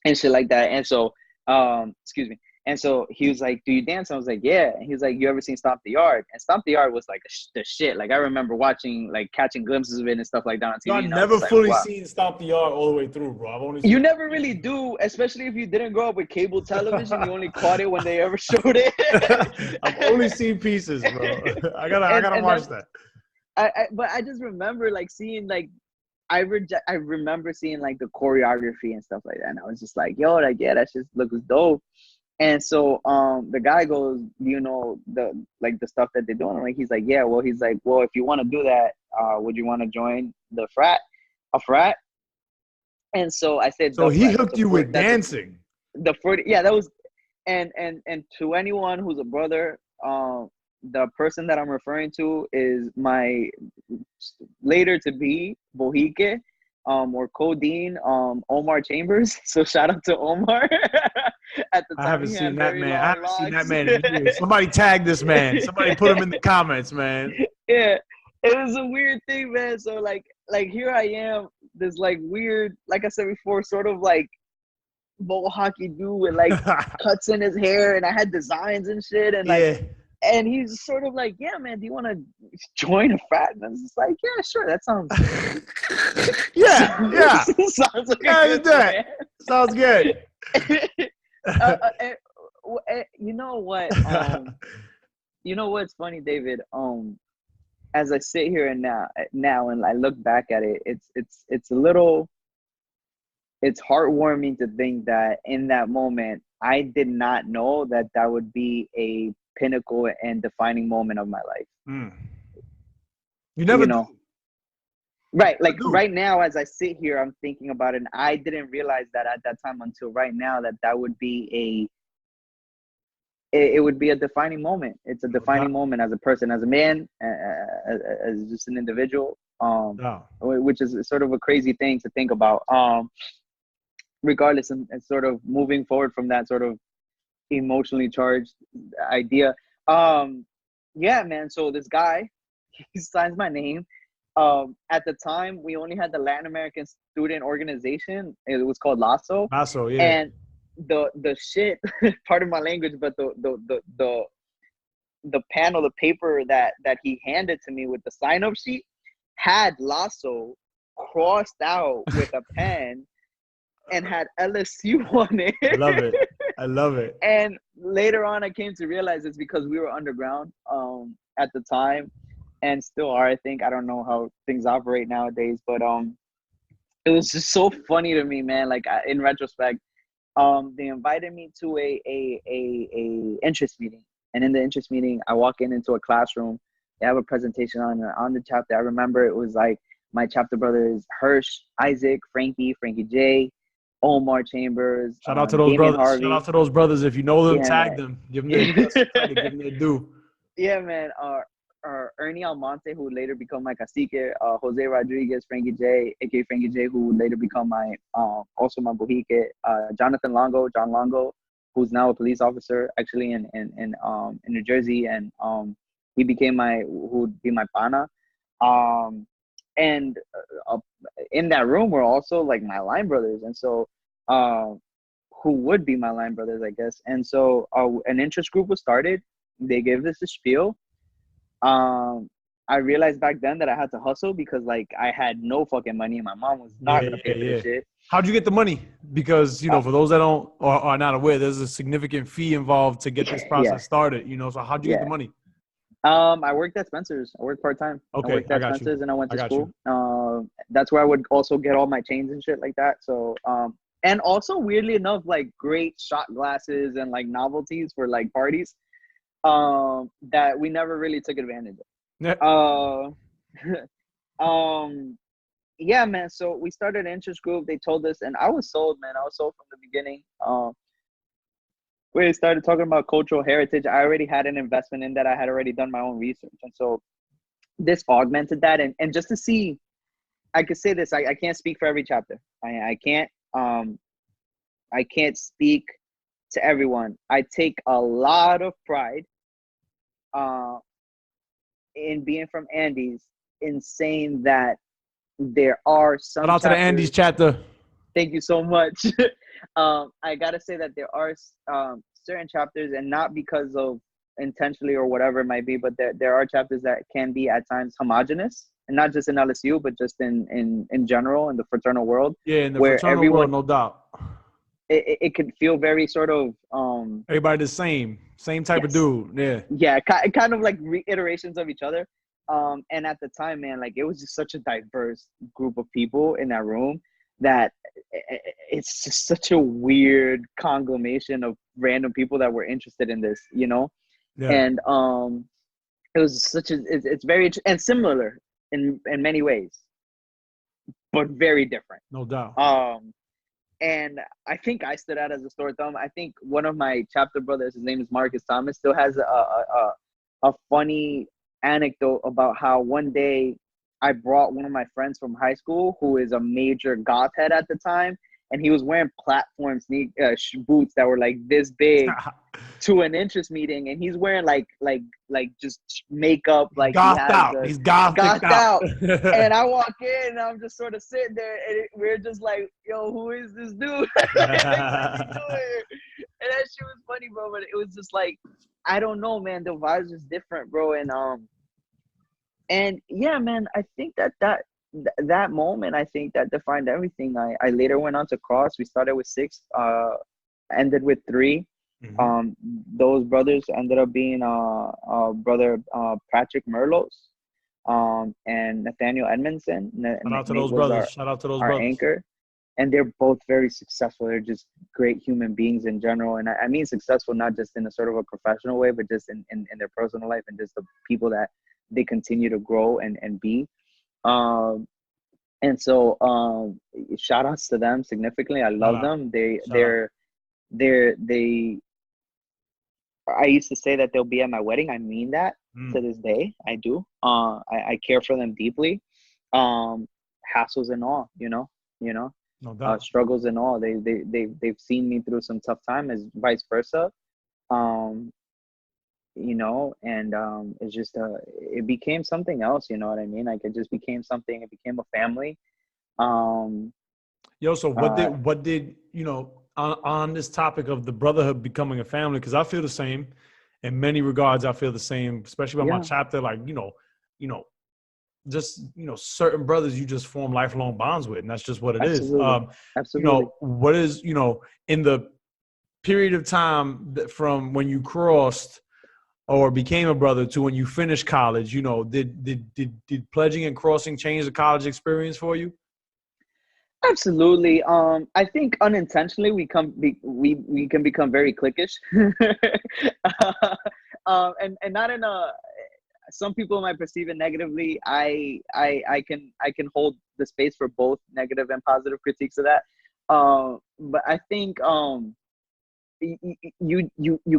and shit like that." And so, excuse me. And so he was like, "Do you dance?" I was like, "Yeah." And he was like, "You ever seen Stomp the Yard?" And Stomp the Yard was like the shit. Like I remember watching, like catching glimpses of it and stuff like that on TV. I've never fully seen Stomp the Yard all the way through, bro. I've only seen you never really do, especially if you didn't grow up with cable television. You only caught it when they ever showed it. I've only seen pieces, bro. I gotta watch that. But I just remember like seeing like I remember seeing like the choreography and stuff like that, and I was just like, "Yo, like yeah, that just looks dope." And so the guy goes, "You know the stuff that they're doing?" Like he's like, "Yeah." Well, he's like, "Well, if you want to do that, would you want to join a frat?" And so I said, "So he hooked you with dancing." Yeah, that was, and to anyone who's a brother, the person that I'm referring to is my later to be Bohique, or co-dean, Omar Chambers. So shout out to Omar. At the time, I haven't seen that man. I haven't seen that man in years. Somebody tag this man. Somebody put him in the comments, man. Yeah, it was a weird thing, man. So like here I am, this like weird, like I said before, sort of like mohawky dude with like cuts in his hair, and I had designs and shit, and like, and he's sort of like, "Yeah, man, do you want to join a frat?" And I was just like, "Yeah, sure, that sounds." yeah. Sounds like a good plan. Sounds good. You know what? You know what's funny, David? As I sit here and now and I look back at it, it's a little, it's heartwarming to think that in that moment I did not know that would be a pinnacle and defining moment of my life. You never know. Right. Like do. right now, as I sit here, I'm thinking about it. And I didn't realize that at that time until right now that would be it would be a defining moment. It's a No doubt. defining moment as a person, as a man, as just an individual. No. Which is sort of a crazy thing to think about. Regardless, and sort of moving forward from that sort of emotionally charged idea. Yeah, man. So this guy, he signs my name. At the time, we only had the Latin American Student Organization. It was called LASO, Lasso, yeah. and the shit. Pardon my language, but the panel, the paper that he handed to me with the sign up sheet had LASO crossed out with a pen and had LSU on it. I love it. I love it. And later on, I came to realize it's because we were underground at the time, and still are. I think I don't know how things operate nowadays, but it was just so funny to me, man. Like in retrospect, they invited me to a interest meeting, and in the interest meeting, I walk into a classroom. They have a presentation on the chapter. I remember it was like my chapter brothers Hirsch, Isaac, Frankie J, Omar Chambers, Shout out to those Damien brothers. Shout Harvey. out to those brothers. If you know them, Yeah, tag man. them. Give them their just credit. Give them their due. Yeah, man. Ernie Almonte, who would later become my cacique, Jose Rodriguez, Frankie J, aka Frankie J, who would later become my also my bohique, Jonathan Longo, John Longo, who's now a police officer actually in New Jersey, and he became who would be my pana. And in that room were also like my line brothers, and so who would be my line brothers, I guess. And so an interest group was started. They gave us a spiel. I realized back then that I had to hustle because like I had no fucking money and my mom was not gonna pay for this shit. How'd you get the money? Because, you know, for those that don't or are not aware, there's a significant fee involved to get this process started, you know. So how'd you get the money? I worked at Spencer's. I worked part-time. Okay, I worked at Spencer's and I went to school. That's where I would also get all my chains and shit like that. So and also weirdly enough, like great shot glasses and like novelties for like parties that we never really took advantage of. Yeah, man. So we started an interest group. They told us, and I was sold, man. I was sold from the beginning. We started talking about cultural heritage. I already had an investment in that. I had already done my own research. And so this augmented that. And just to see, I could say this, I can't speak for every chapter. I can't speak to everyone. I take a lot of pride in being from Andes, in saying that there are some Shout out to the Andes chapter. Thank you so much. I gotta say that there are certain chapters, and not because of intentionally or whatever it might be, but there are chapters that can be at times homogenous, and not just in LSU, but just in general in the fraternal world. Yeah, in the fraternal world, no doubt. It could feel very sort of everybody the same type of dude. Yeah, kind of like reiterations of each other. And at the time, man, like it was just such a diverse group of people in that room that it's just such a weird conglomeration of random people that were interested in this, you know. And it was it's very and similar in many ways, but very different, no doubt. And I think I stood out as a sore thumb. I think one of my chapter brothers, his name is Marcus Thomas, still has a funny anecdote about how one day I brought one of my friends from high school who is a major goth head at the time, and he was wearing platform boots that were like this big to an interest meeting, and he's wearing like just makeup, like he's gothed out. And I walk in and I'm just sort of sitting there, and we're just like, yo, who is this dude? Like, what is he doing? And that shit was funny, bro, but it was just like, I don't know, man, the vibes was different, bro. And yeah, man, I think that moment, I think that defined everything. I later went on to cross. We started with 6, ended with 3. Mm-hmm. Those brothers ended up being brother Patrick Merlos, and Nathaniel Edmondson. Shout out to those brothers. Shout out to those brothers. Anchor. And they're both very successful. They're just great human beings in general. And I mean successful not just in a sort of a professional way, but just in their personal life and just the people that they continue to grow and be. And so shout outs to them significantly. I Shout love out. them. Shout out. They I used to say that they'll be at my wedding. I mean that to this day. I do. I care for them deeply. Hassles and all, No doubt. struggles and all. They've seen me through some tough time, as vice versa. Um, and it's just it became something else. You know what I mean? Like it just became something. It became a family. Um, Yo, so uh, what did on this topic of the brotherhood becoming a family? Because I feel the same. In many regards, I feel the same, especially about my yeah, chapter. Like, just certain brothers you just form lifelong bonds with, and that's just what it is. absolutely, absolutely. What is in the period of time from when you crossed or became a brother to when you finished college, did pledging and crossing change the college experience for you? Absolutely. I think unintentionally we can become very cliquish, and not in a. Some people might perceive it negatively. I can hold the space for both negative and positive critiques of that. But I think you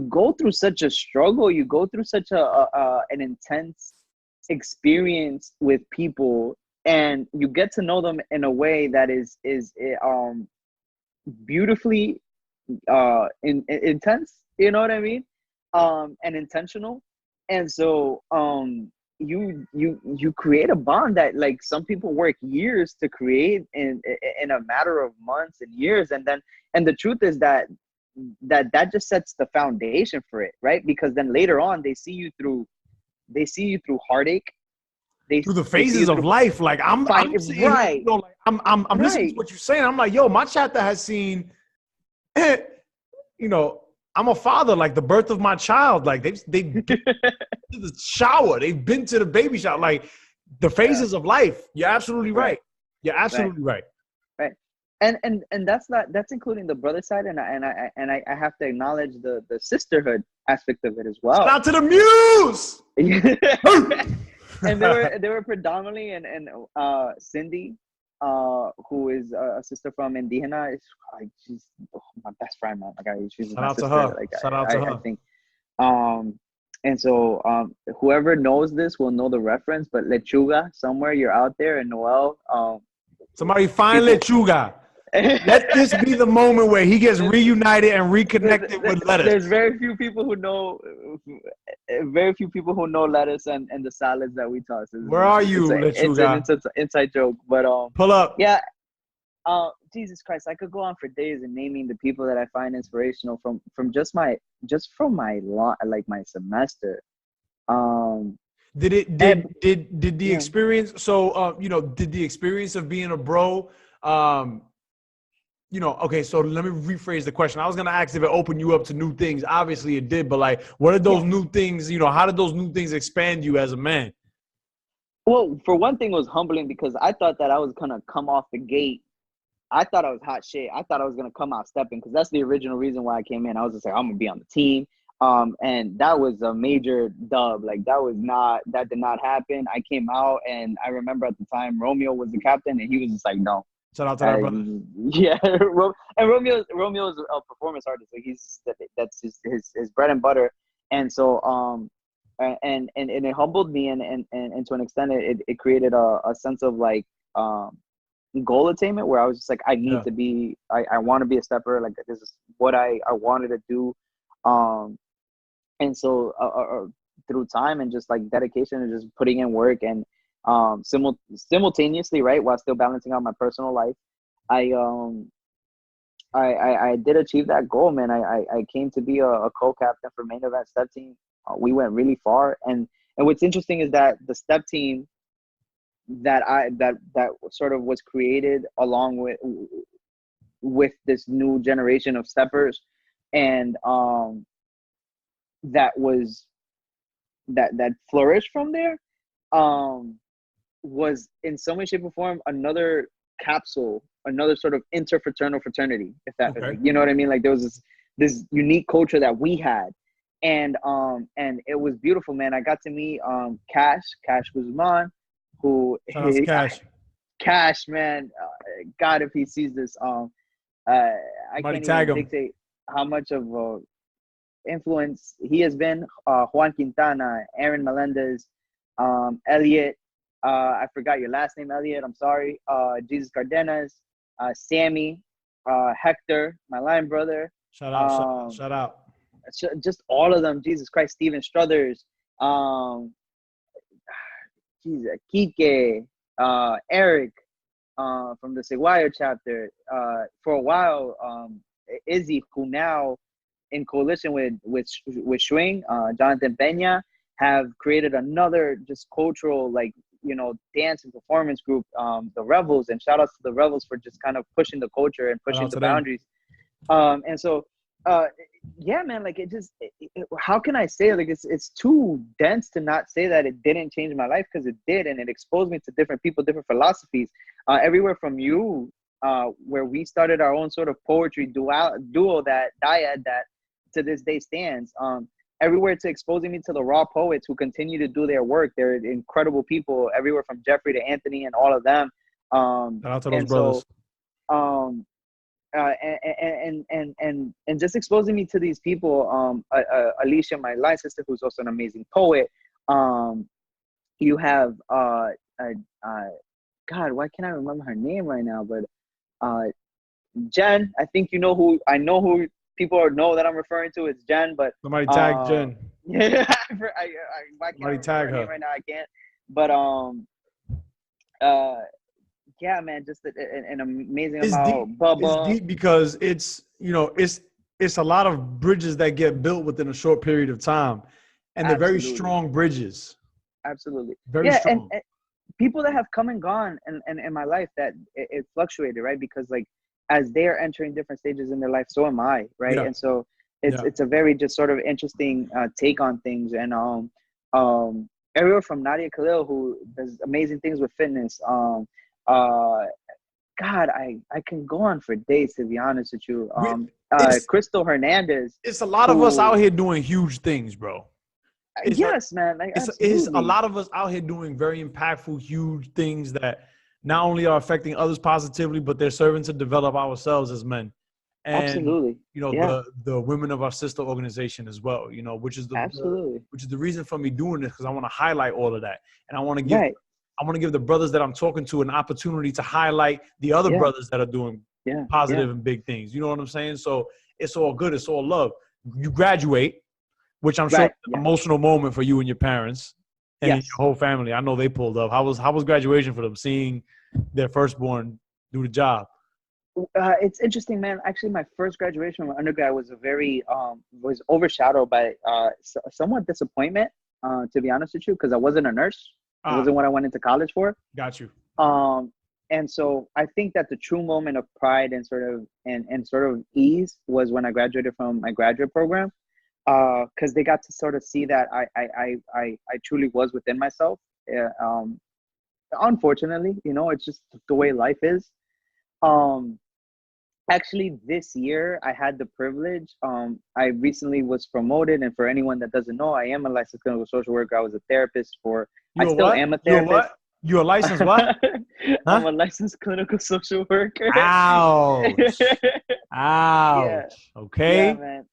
go through such a struggle. You go through such an intense experience with people, and you get to know them in a way that is beautifully intense, you know what I mean, and intentional. And so you create a bond that, like, some people work years to create in a matter of months and years. And the truth is that just sets the foundation for it, right? Because then later on they see you through heartache. they Through the they see you phases of through life. Like I'm fight, sitting here, right, like I'm listening to right. what you're saying. I'm like, yo, my chapter has seen, I'm a father, like the birth of my child. Like they've been to the shower, they've been to the baby shower, like the Yeah, phases of life. You're absolutely right, right. You're right, absolutely right. right. And that's including the brother side, and I have to acknowledge the sisterhood aspect of it as Shout well. out to the muse. And they were predominantly, and Cindy, who is a sister from Indígena. Is like, she's my best friend, man. Like, she's Shout my out to sister. her. Like, Shout out to I her. think. And so whoever knows this will know the reference. But Lechuga, somewhere you're out there, and Noel, Somebody find people. Lechuga. Let this be the moment where he gets reunited and reconnected with There's lettuce. very few people who know lettuce and the salads that we toss. Where are It's you, a it's an Lechuga? it's an inside joke, but Pull up. yeah. Jesus Christ, I could go on for days and naming the people that I find inspirational from my semester. Um, Did it and did the yeah, experience, did the experience of being a bro, okay, so let me rephrase the question. I was gonna ask if it opened you up to new things. Obviously it did, but like what are those yes. new things, how did those new things expand you as a man? Well, for one thing, it was humbling because I thought that I was gonna come off the gate. I thought I was hot shit. I thought I was gonna come out stepping because that's the original reason why I came in. I was just like, I'm gonna be on the team. And that was a major dub. Like, that did not happen. I came out, and I remember at the time Romeo was the captain, and he was just like, no. Shout out to that brother. Yeah, and Romeo's a performance artist. Like, that's his bread and butter. And so and it humbled me, and to an extent it created a sense of, like, goal attainment, where I was just like, Yeah. I want to be a stepper. Like, this is what I wanted to do. Um, and so through time and just, like, dedication and just putting in work, and simultaneously, right, while still balancing out my personal life, I I did achieve that goal, man. I came to be a co-captain for main event step team. We went really far, and what's interesting is that the step team that sort of was created along with this new generation of steppers, and that was that flourished from there, um was in some way, shape, or form another capsule, another sort of interfraternal fraternity, if that, Okay. like, you know what I mean. Like, there was this unique culture that we had, and it was beautiful, man. I got to meet Cash Guzman, who Shout out to Cash. Cash, man. God, if he sees this, I Somebody can't tag even him. dictate how much of influence he has been. Juan Quintana, Aaron Melendez, Elliot. I forgot your last name, Elliot. I'm sorry. Jesus Cardenas, Sammy, Hector, my line brother. Shout out, shout out, shout out. Just all of them. Jesus Christ, Steven Struthers. Jesus, Kike, Eric, from the Seguayo chapter. For a while, Izzy, who now in coalition with Schwing, Jonathan Peña, have created another just cultural, like, dance and performance group, the Rebels, and shout outs to the Rebels for just kind of pushing the culture and pushing the boundaries. And so, yeah, man, like how can I say, like, it's too dense to not say that it didn't change my life, because it did, and it exposed me to different people, different philosophies, everywhere from you, where we started our own sort of poetry duo, that dyad that to this day stands, everywhere to exposing me to the raw poets who continue to do their work. They're incredible people, everywhere from Jeffrey to Anthony and all of them. Shout out to those brothers. So, and just exposing me to these people, Alicia, my line sister, who's also an amazing poet. You have God, why can't I remember her name right now? But Jen, I think who people know that I'm referring to. It's Jen, but somebody tag Jen. Yeah, why can't I tag her name right now? I can't. But yeah, man, just an amazing amount. Bubba. It's deep because it's a lot of bridges that get built within a short period of time, and they're very strong bridges. Absolutely. Very strong. And people that have come and gone in my life, that it fluctuated, right? Because, like, as they are entering different stages in their life, so am I, right? Yeah. And so it's a very just sort of interesting take on things. And everywhere from Nadia Khalil, who does amazing things with fitness. God, I can go on for days, to be honest with you. Crystal Hernandez. It's a lot of us out here doing huge things, bro. Yes, man. Like, it's a lot of us out here doing very impactful, huge things that not only are affecting others positively, but they're serving to develop ourselves as men. And, absolutely. The women of our sister organization as well, which is the reason for me doing this, because I want to highlight all of that. And I want to give the brothers that I'm talking to an opportunity to highlight the other brothers that are doing positive and big things. You know what I'm saying? So it's all good. It's all love. You graduate, which I'm sure is an emotional moment for you and your parents and your whole family. I know they pulled up. How was graduation for them, seeing their firstborn do the job? It's interesting, man. Actually, my first graduation from undergrad was was overshadowed by somewhat disappointment, to be honest with you, because I wasn't a nurse. It wasn't what I went into college for. Got you. And so I think that the true moment of pride and sort of ease was when I graduated from my graduate program, because they got to sort of see that I truly was within myself. Unfortunately, it's just the way life is. Actually, this year I had the privilege. I recently was promoted, and for anyone that doesn't know, I am a licensed clinical social worker. I was a therapist I still am a therapist. You're a licensed what? I'm a licensed clinical social worker. Ouch. Ouch. Yeah. Okay. Yeah, man.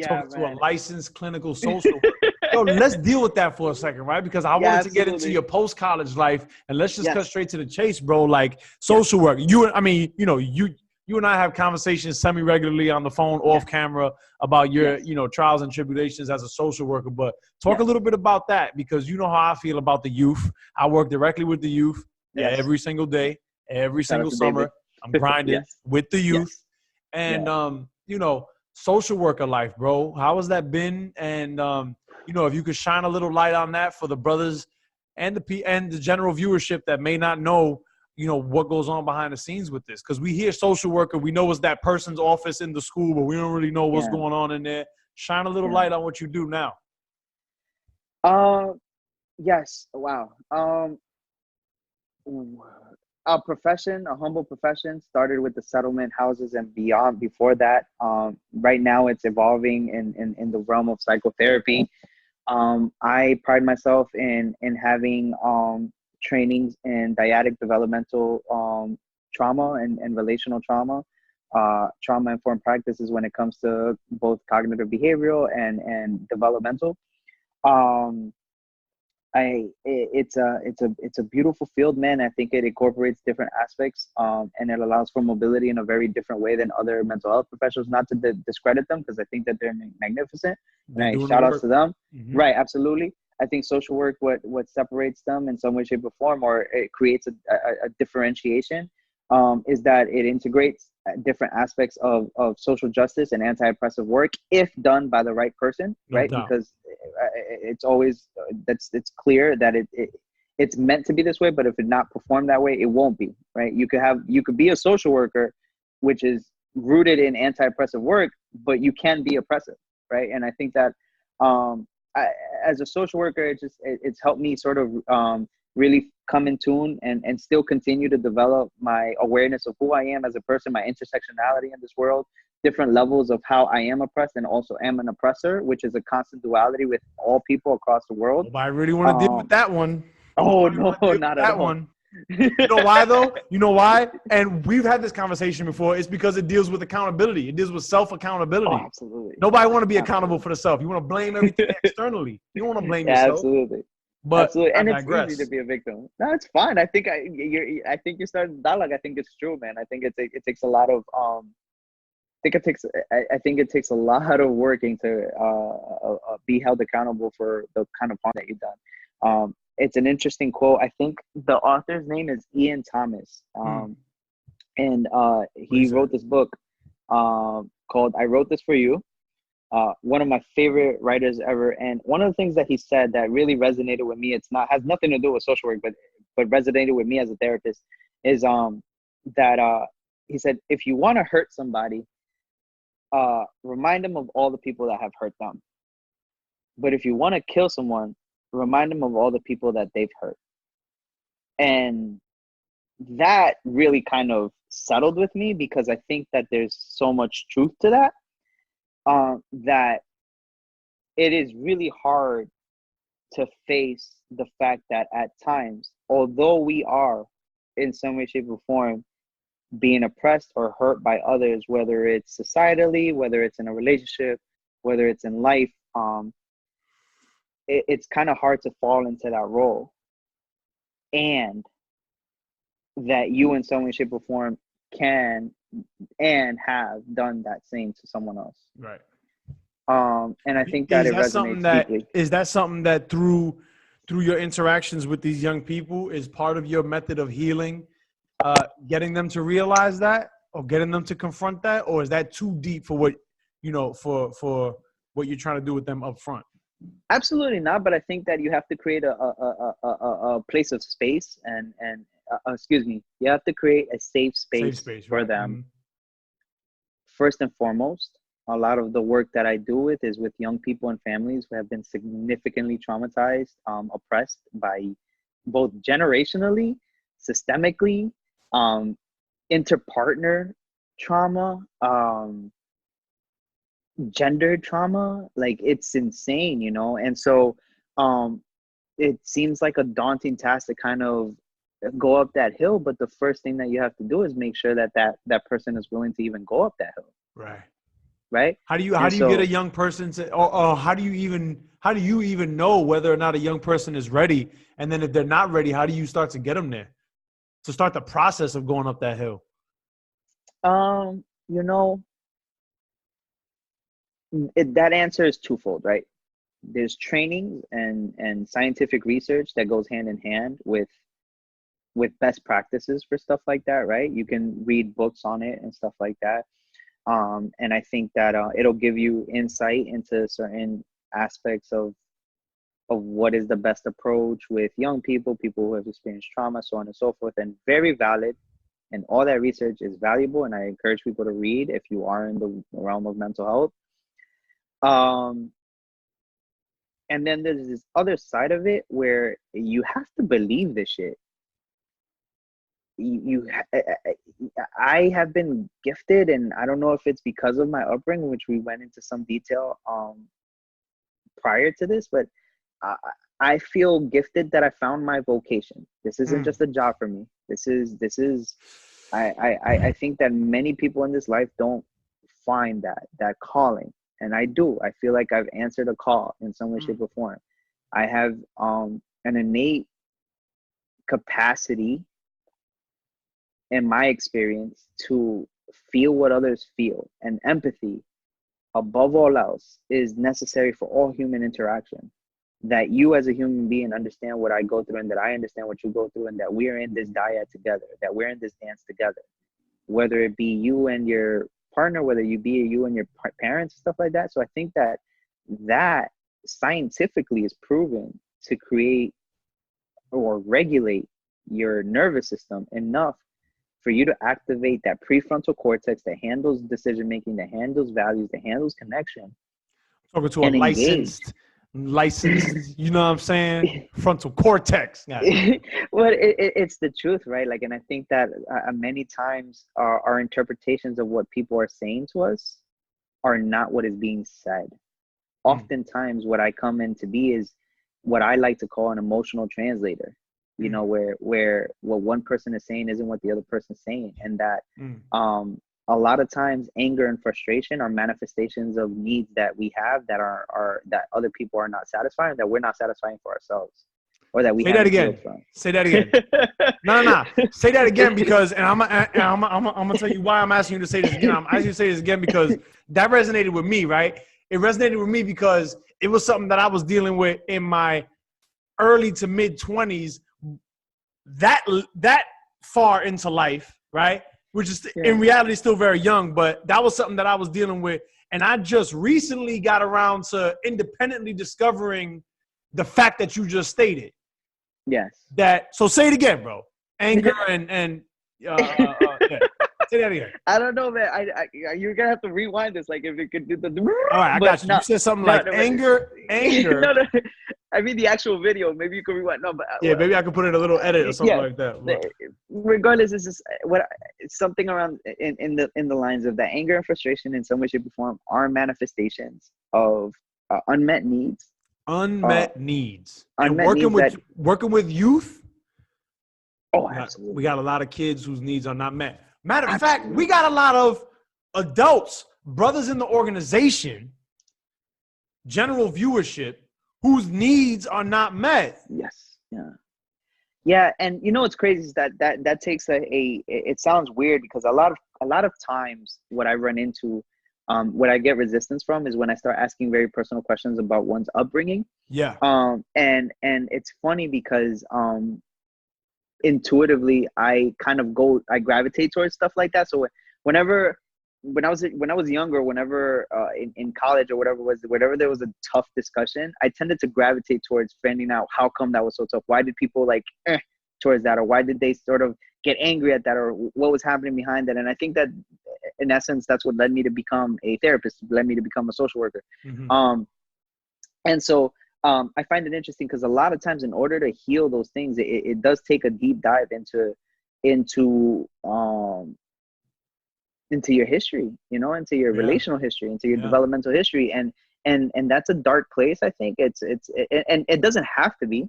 Talking to a licensed clinical social worker. Yo, let's deal with that for a second, right? Because I wanted to get into your post-college life, and let's just cut straight to the chase, bro. Like, social work. You and I have conversations semi-regularly on the phone, off camera, about your, trials and tribulations as a social worker. But talk a little bit about that, because you know how I feel about the youth. I work directly with the youth every single day, every single summer. David. I'm grinding with the youth. And, social worker life, bro. How has that been? And, if you could shine a little light on that for the brothers and the general viewership that may not know, what goes on behind the scenes with this. Because we hear social worker, we know it's that person's office in the school, but we don't really know what's going on in there. Shine a little light on what you do now. Yes. Wow. A humble profession, started with the settlement houses and beyond before that. Right now it's evolving in the realm of psychotherapy. I pride myself in having trainings in dyadic developmental trauma and relational trauma, trauma-informed practices when it comes to both cognitive behavioral and developmental. It's a beautiful field, man. I think it incorporates different aspects, and it allows for mobility in a very different way than other mental health professionals. Not to discredit them, because I think that they're magnificent, and shout outs to them. Mm-hmm. Right, absolutely. I think social work, what separates them in some way, shape, or form, or it creates a differentiation, is that it integrates different aspects of social justice and anti-oppressive work if done by the right person, right? Because it's always it's clear that it's meant to be this way, but if it's not performed that way, it won't be, right? You could be a social worker, which is rooted in anti-oppressive work, but you can be oppressive, right? And I think that as a social worker, it's helped me sort of really come in tune and still continue to develop my awareness of who I am as a person, my intersectionality in this world, different levels of how I am oppressed and also am an oppressor, which is a constant duality with all people across the world. But I really want to deal with that one. Oh, no, not at all. One. You know why, though? You know why? And we've had this conversation before. It's because it deals with accountability. It deals with self-accountability. Oh, absolutely. Nobody want to be accountable for the self. You want to blame everything externally. You don't want to blame yourself. Absolutely. But absolutely. And it's easy to be a victim. No, it's fine. I think you started dialogue. I think it's true, man. I think it takes a lot of I think it takes a lot of working to be held accountable for the kind of harm that you've done. It's an interesting quote. I think the author's name is Ian Thomas, and he wrote this book called "I Wrote This for You." One of my favorite writers ever, and one of the things that he said that really resonated with me, has nothing to do with social work, but resonated with me as a therapist, is that he said, if you want to hurt somebody, remind them of all the people that have hurt them. But if you want to kill someone, remind them of all the people that they've hurt. And that really kind of settled with me, because I think that there's so much truth to that. That it is really hard to face the fact that at times, although we are in some way, shape, or form being oppressed or hurt by others, whether it's societally, whether it's in a relationship, whether it's in life, it's kind of hard to fall into that role. And that you in some way, shape, or form can and have done that same to someone else. Right. And I think that it resonates deeply. Is that something that through your interactions with these young people is part of your method of healing, getting them to realize that, or getting them to confront that, or is that too deep for what, for what you're trying to do with them up front? Absolutely not. But I think that you have to create a place of space and you have to create a safe space for them. Mm-hmm. First and foremost, a lot of the work that I do is with young people and families who have been significantly traumatized, oppressed by both generationally, systemically, interpartner trauma, gender trauma. Like, it's insane, And so it seems like a daunting task to kind of go up that hill, but the first thing that you have to do is make sure that person is willing to even go up that hill. Right. How do you get a young person to, or how do you even know whether or not a young person is ready? And then if they're not ready, how do you start to get them there, to start the process of going up that hill? That answer is twofold, right? There's training and scientific research that goes hand in hand with best practices for stuff like that, right? You can read books on it and stuff like that. And I think that it'll give you insight into certain aspects of what is the best approach with young people who have experienced trauma, so on and so forth, and very valid. And all that research is valuable, and I encourage people to read if you are in the realm of mental health. And then there's this other side of it where you have to believe this shit. I have been gifted, and I don't know if it's because of my upbringing, which we went into some detail prior to this, but I feel gifted that I found my vocation. This isn't just a job for me. This is I think that many people in this life don't find that calling. And I do. I feel like I've answered a call in some way, shape, or form. I have an innate capacity in my experience to feel what others feel, and empathy above all else is necessary for all human interaction. That you as a human being understand what I go through, and that I understand what you go through, and that we're in this dyad together, that we're in this dance together, whether it be you and your partner, whether you and your parents, stuff like that. So I think that scientifically is proven to create or regulate your nervous system enough for you to activate that prefrontal cortex that handles decision making, that handles values, that handles connection. Talking to a licensed, you know what I'm saying? Frontal cortex. Well, it's the truth, right? Like, and I think that many times our interpretations of what people are saying to us are not what is being said. Oftentimes, what I come in to be is what I like to call an emotional translator. You know, where what one person is saying isn't what the other person is saying, and that a lot of times anger and frustration are manifestations of needs that we have that are that other people are not satisfying, that we're not satisfying for ourselves, or that we say that again. Say that again. No. Say that again, because I'm gonna tell you why I'm asking you to say this again. I'm asking you to say this again because that resonated with me, right? It resonated with me because it was something that I was dealing with in my early to mid 20s. That far into life, right? Which is in reality still very young, but that was something that I was dealing with. And I just recently got around to independently discovering the fact that you just stated. Yes. So say it again, bro. Anger and yeah. Say that again. I don't know, man. You're gonna have to rewind this, like if it could do the. All right, I got you. You said something like anger. No. I mean the actual video. Maybe you could rewind. No, but maybe I could put in a little edit or something like that. Look. Regardless, it's just it's something around in the lines of that anger and frustration in some way, shape, or form are manifestations of unmet needs. Unmet needs. And working with youth. Oh, absolutely. We got a lot of kids whose needs are not met. Matter of fact, we got a lot of adults, brothers in the organization, general viewership, whose needs are not met. Yes. Yeah. And you know what's crazy is that takes it sounds weird because a lot of times what I run into, what I get resistance from is when I start asking very personal questions about one's upbringing. Yeah. And it's funny because intuitively I gravitate towards stuff like that. So when I was younger, whenever in college or whatever there was a tough discussion, I tended to gravitate towards finding out how come that was so tough. Why did people towards that, or why did they sort of get angry at that, or what was happening behind that? And I think that in essence, that's what led me to become a therapist, led me to become a social worker. And so I find it interesting because a lot of times in order to heal those things, it does take a deep dive into your history, into your relational history, into your developmental history. And that's a dark place. I think and it doesn't have to be,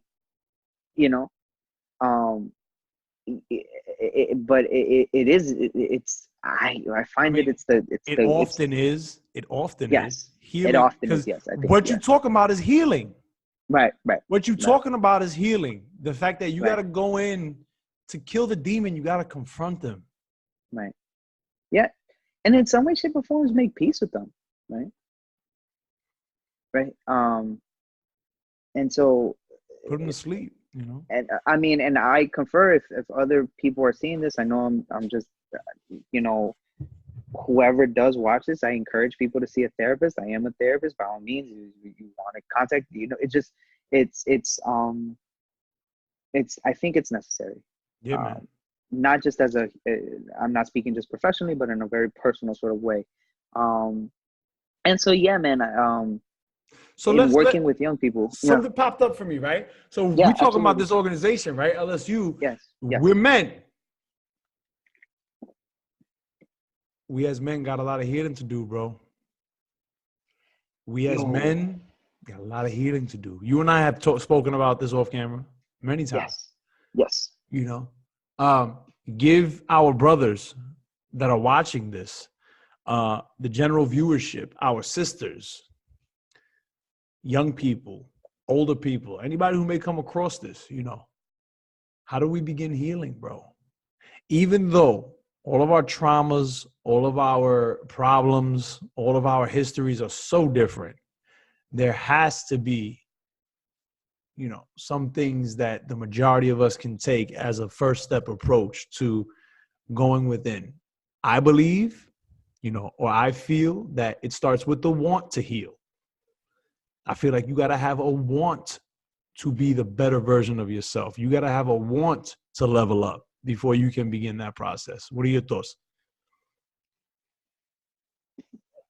but it is. I find it often is. Yes, healing. It often is. Yes, I think what you're talking about is healing. Right. What you're talking about is healing. The fact that you got to go in to kill the demon, you got to confront them. Right. Yeah, and in some way, shape, or form, make peace with them. Right. And so put them to sleep. And I mean, and I confer if other people are seeing this. I know I'm just, whoever does watch this, I encourage people to see a therapist. I am a therapist. By all means, you want to contact, I think it's necessary. Yeah, man. Not just as I'm not speaking just professionally, but in a very personal sort of way. And so, yeah, man, so working with young people. Something popped up for me, right? So we're talking about this organization, right? LSU. Yes. We're men. We as men got a lot of healing to do, bro. We as men Got a lot of healing to do. You and I have spoken about this off camera many times. Yes. You know, give our brothers that are watching this, the general viewership, our sisters, young people, older people, anybody who may come across this, you know, how do we begin healing, bro? Even though all of our traumas, all of our problems, all of our histories are so different, there has to be, you know, some things that the majority of us can take as a first step approach to going within. I believe, you know, or I feel that it starts with the want to heal. I feel like you got to have a want to be the better version of yourself. You got to have a want to level up before you can begin that process. What are your thoughts?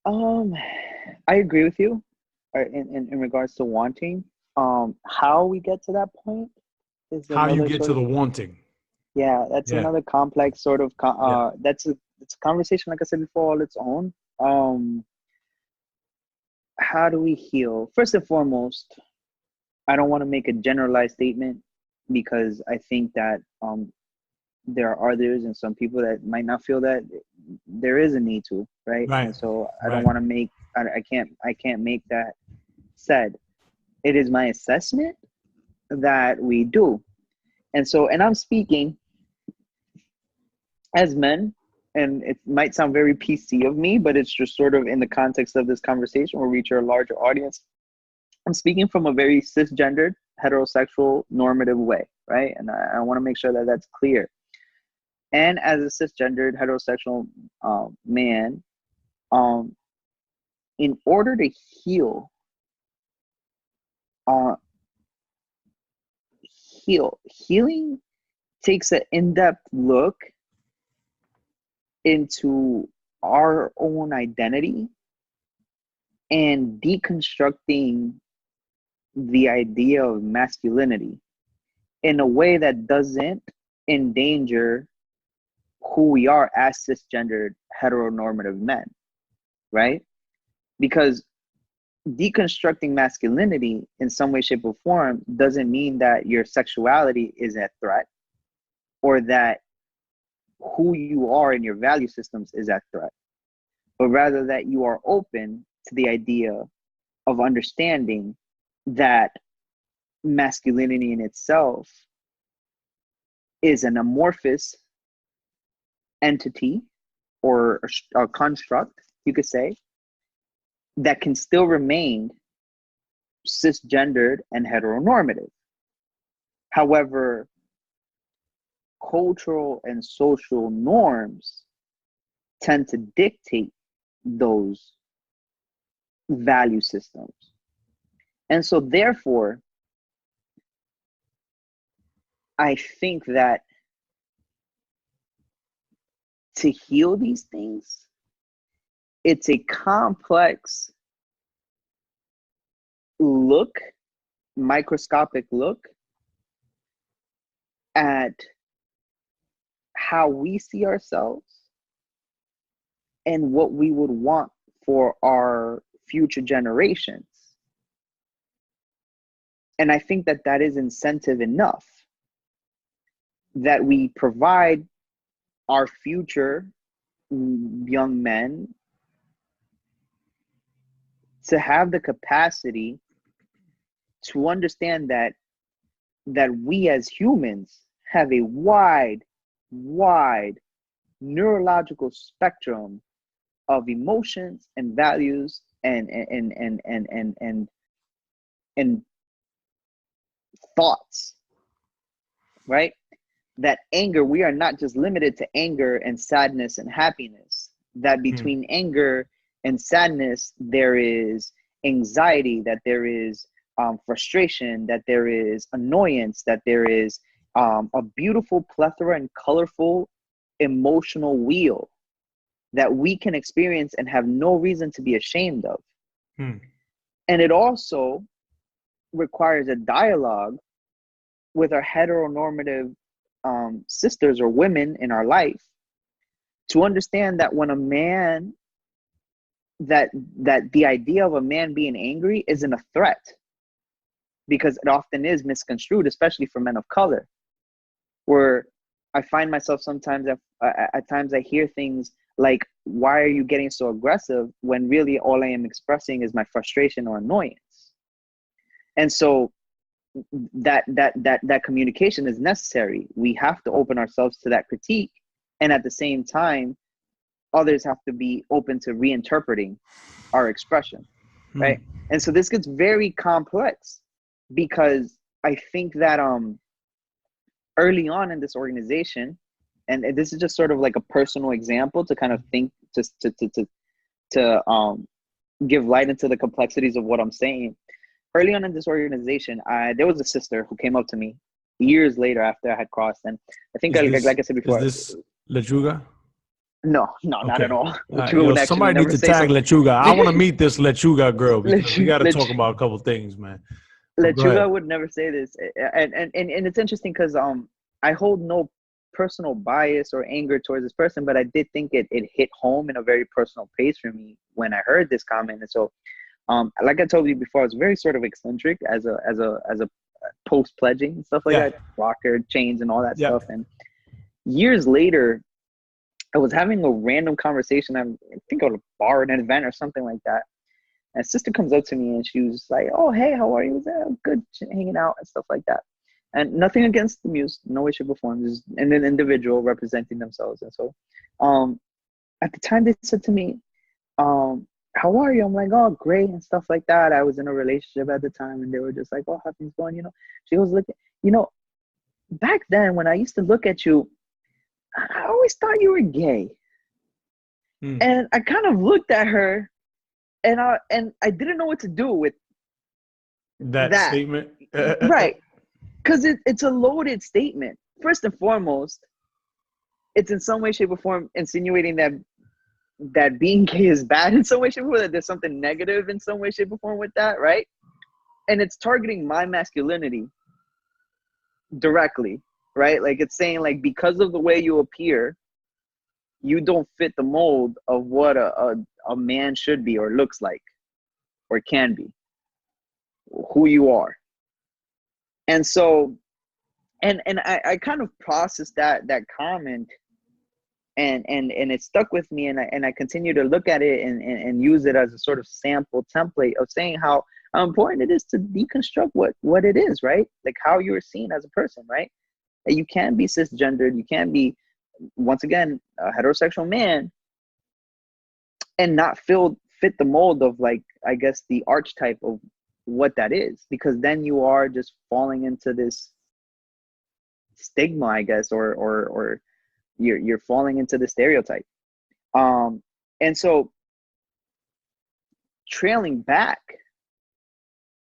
I agree with you in regards to wanting. How we get to that point is How you another get sort to of, the wanting. yeah, that's Yeah. another complex sort of, Yeah. it's a conversation, like I said before, all its own. How do we heal? First and foremost, I don't want to make a generalized statement because I think that there are others and some people that might not feel that there is a need to, right? Right. And so I don't Right. want to make, I can't make that said. It is my assessment that we do. And so, and I'm speaking as men, and it might sound very PC of me, but it's just sort of in the context of this conversation, we'll reach a larger audience. I'm speaking from a very cisgendered, heterosexual, normative way, right? And I want to make sure that that's clear. And as a cisgendered, heterosexual man, in order to heal, uh, healing takes an in-depth look into our own identity and deconstructing the idea of masculinity in a way that doesn't endanger who we are as cisgendered heteronormative men, right? Because deconstructing masculinity in some way, shape, or form doesn't mean that your sexuality is at threat or that who you are in your value systems is at threat, but rather that you are open to the idea of understanding that masculinity in itself is an amorphous entity or a construct, you could say, that can still remain cisgendered and heteronormative. However, cultural and social norms tend to dictate those value systems. And so therefore, I think that to heal these things, it's a complex look, microscopic look at how we see ourselves and what we would want for our future generations. And I think that that is incentive enough that we provide our future young men to have the capacity to understand that we as humans have a wide neurological spectrum of emotions and values and thoughts, right? That anger, we are not just limited to anger and sadness and happiness. That between anger and sadness, there is anxiety, that there is frustration, that there is annoyance, that there is a beautiful plethora and colorful emotional wheel that we can experience and have no reason to be ashamed of. And it also requires a dialogue with our heteronormative sisters or women in our life to understand that when a man that the idea of a man being angry isn't a threat, because it often is misconstrued, especially for men of color, where I find myself sometimes at times I hear things like, why are you getting so aggressive, when really all I am expressing is my frustration or annoyance. And so that communication is necessary. We have to open ourselves to that critique, and at the same time others have to be open to reinterpreting our expression, right? And so this gets very complex, because I think that early on in this organization, and this is just sort of like a personal example to kind of think, to give light into the complexities of what I'm saying. Early on in this organization, there was a sister who came up to me years later after I had crossed, and I think, like I said before, is this Lechuga? No, not at all. Somebody needs to tag Lechuga. I want to meet this Lechuga girl, because we got to talk about a couple things, man. Lechuga would never say this, and it's interesting because I hold no personal bias or anger towards this person, but I did think it hit home in a very personal pace for me when I heard this comment. And so, like I told you before, I was very sort of eccentric as a post pledging and stuff like that, rocker chains and all that stuff. And years later, I was having a random conversation. I think at a bar at an event or something like that. And a sister comes up to me and she was like, "Oh, hey, how are you?" I was like, "Good, hanging out," and stuff like that. And nothing against the music, no way, shape, or form, just an individual representing themselves. And so, at the time, they said to me, "How are you?" I'm like, "Oh, great," and stuff like that. I was in a relationship at the time, and they were just like, "Oh, how things going?" She was looking, back then when I used to look at you, I always thought you were gay. And I kind of looked at her, and I didn't know what to do with that statement. Right. Because it's a loaded statement. First and foremost, it's in some way, shape, or form insinuating that being gay is bad in some way, shape, or form, that there's something negative in some way, shape, or form with that, right? And it's targeting my masculinity directly, right? Like, it's saying, like, because of the way you appear, you don't fit the mold of what a man should be or looks like or can be, who you are. And so, and I kind of processed that comment, and it stuck with me, and I continue to look at it and use it as a sort of sample template of saying how important it is to deconstruct what it is, right? Like how you're seen as a person, right? That you can be cisgendered, you can be, once again, a heterosexual man, and not fit the mold of, like, I guess, the archetype of what that is, because then you are just falling into this stigma, I guess, or you're falling into the stereotype. And so, trailing back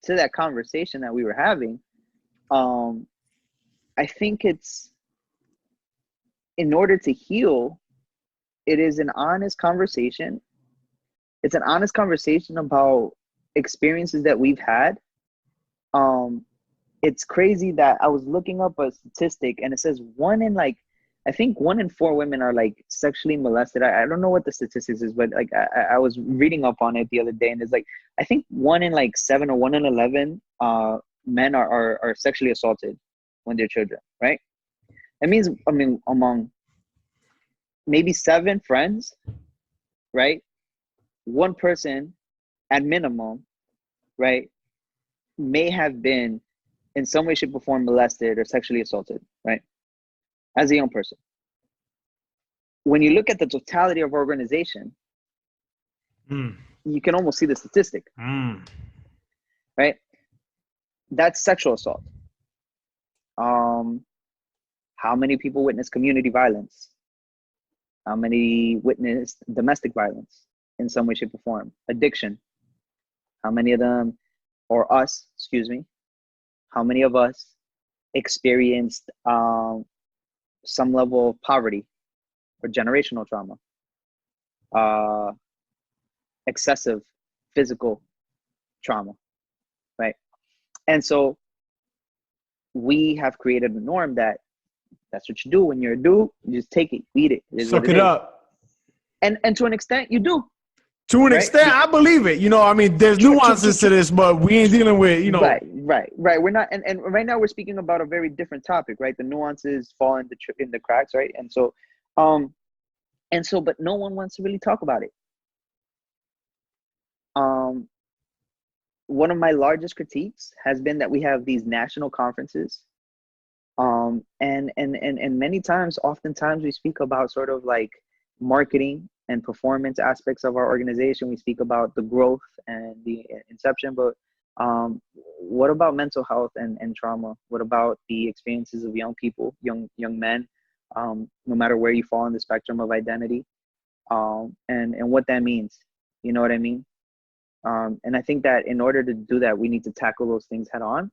to that conversation that we were having, I think it's, in order to heal, it is an honest conversation. It's an honest conversation about experiences that we've had. It's crazy that I was looking up a statistic, and it says I think 1 in 4 women are, like, sexually molested. I don't know what the statistics is, but, like, I was reading up on it the other day, and it's like, I think 1 in 7 or 1 in 11 men are sexually assaulted when they're children, right? That means, I mean, among maybe 7 friends, right? 1 person at minimum, right, may have been in some way, shape, or form molested or sexually assaulted, right, as a young person. When you look at the totality of our organization, you can almost see the statistic, right? That's sexual assault. How many people witness community violence? How many witnessed domestic violence in some way, shape, or form? Addiction. How many of them, or us, excuse me, how many of us experienced some level of poverty or generational trauma, excessive physical trauma, right? And so we have created a norm that's what you do when you're a dude. You just take it, eat it. It is Suck what it it is. up. And to an extent, you do. To an right? extent, I believe it. You know, I mean, there's nuances to this, but we ain't dealing with, you know. Right. We're not, and right now we're speaking about a very different topic, right? The nuances fall in the cracks, right? But no one wants to really talk about it. One of my largest critiques has been that we have these national conferences, and many times, oftentimes, we speak about sort of like marketing and performance aspects of our organization. We speak about the growth and the inception, but what about mental health and trauma? What about the experiences of young people, young men, no matter where you fall on the spectrum of identity, and what that means? You know what I mean? And I think that in order to do that, we need to tackle those things head on.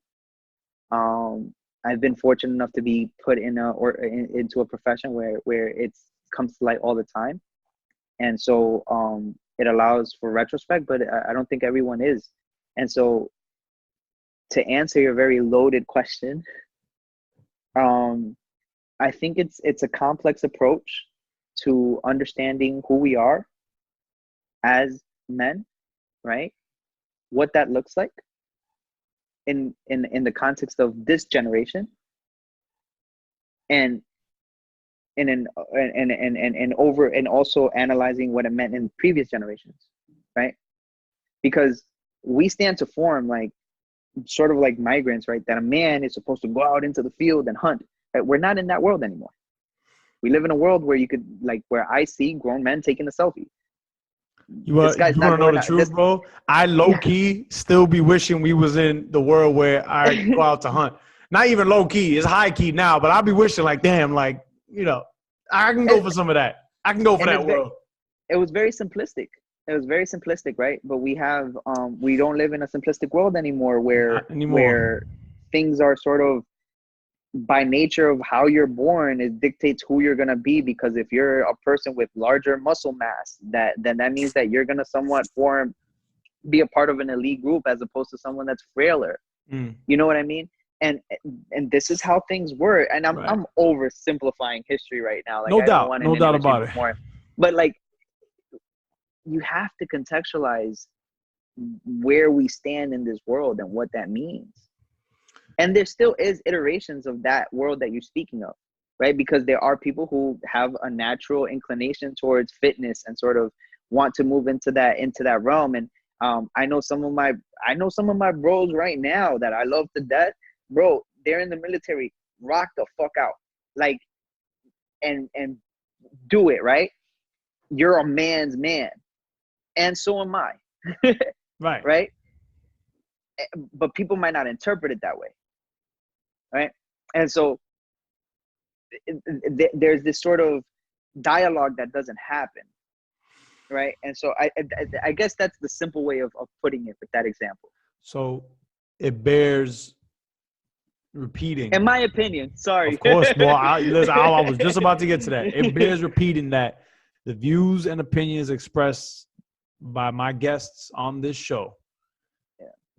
I've been fortunate enough to be put into a profession where it comes to light all the time. And so it allows for retrospect, but I don't think everyone is. And so to answer your very loaded question, I think it's a complex approach to understanding who we are as men, right? What that looks like in the context of this generation, and also analyzing what it meant in previous generations, right? Because we stand to form like sort of like migrants, right? That a man is supposed to go out into the field and hunt. Right? We're not in that world anymore. We live in a world where where I see grown men taking a selfie. You want to know the truth, bro? I low-key still be wishing we was in the world where I go out to hunt. Not even low-key. It's high-key now, but I'll be wishing like, damn, like, you know, I can go for some of that. I can go for that world. It was very simplistic. It was very simplistic, right? But we don't live in a simplistic world anymore where things are sort of by nature of how you're born, it dictates who you're going to be. Because if you're a person with larger muscle mass, then that means that you're going to somewhat be a part of an elite group as opposed to someone that's frailer. You know what I mean? And this is how things were. And I'm oversimplifying history right now. Like, no doubt about it. More. But like, you have to contextualize where we stand in this world and what that means. And there still is iterations of that world that you're speaking of, right? Because there are people who have a natural inclination towards fitness and sort of want to move into that realm. And I know some of my bros right now that I love to death, bro. They're in the military. Rock the fuck out, like, and do it, right? You're a man's man, and so am I. Right. But people might not interpret it that way, right? And so there's this sort of dialogue that doesn't happen, right? And so I guess that's the simple way of putting it with that example. So it bears repeating. In my opinion, sorry. Of course, boy. I was just about to get to that. It bears repeating that the views and opinions expressed by my guests on this show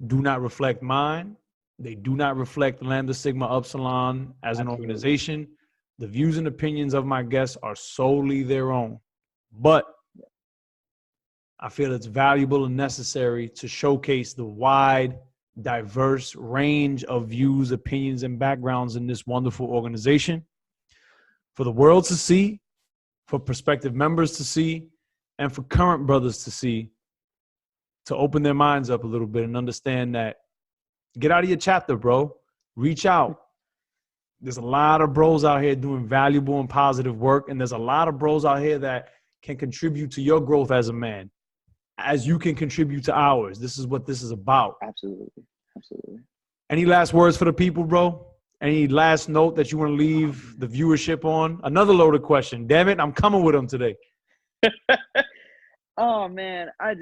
do not reflect mine. They do not reflect Lambda Sigma Upsilon as an organization. The views and opinions of my guests are solely their own. But I feel it's valuable and necessary to showcase the wide, diverse range of views, opinions, and backgrounds in this wonderful organization for the world to see, for prospective members to see, and for current brothers to see, to open their minds up a little bit and understand that get out of your chapter, bro. Reach out. There's a lot of bros out here doing valuable and positive work, and there's a lot of bros out here that can contribute to your growth as a man, as you can contribute to ours. This is what this is about. Absolutely. Any last words for the people, bro? Any last note that you want to leave the viewership on? Another loaded question. Damn it, I'm coming with them today. Oh man, I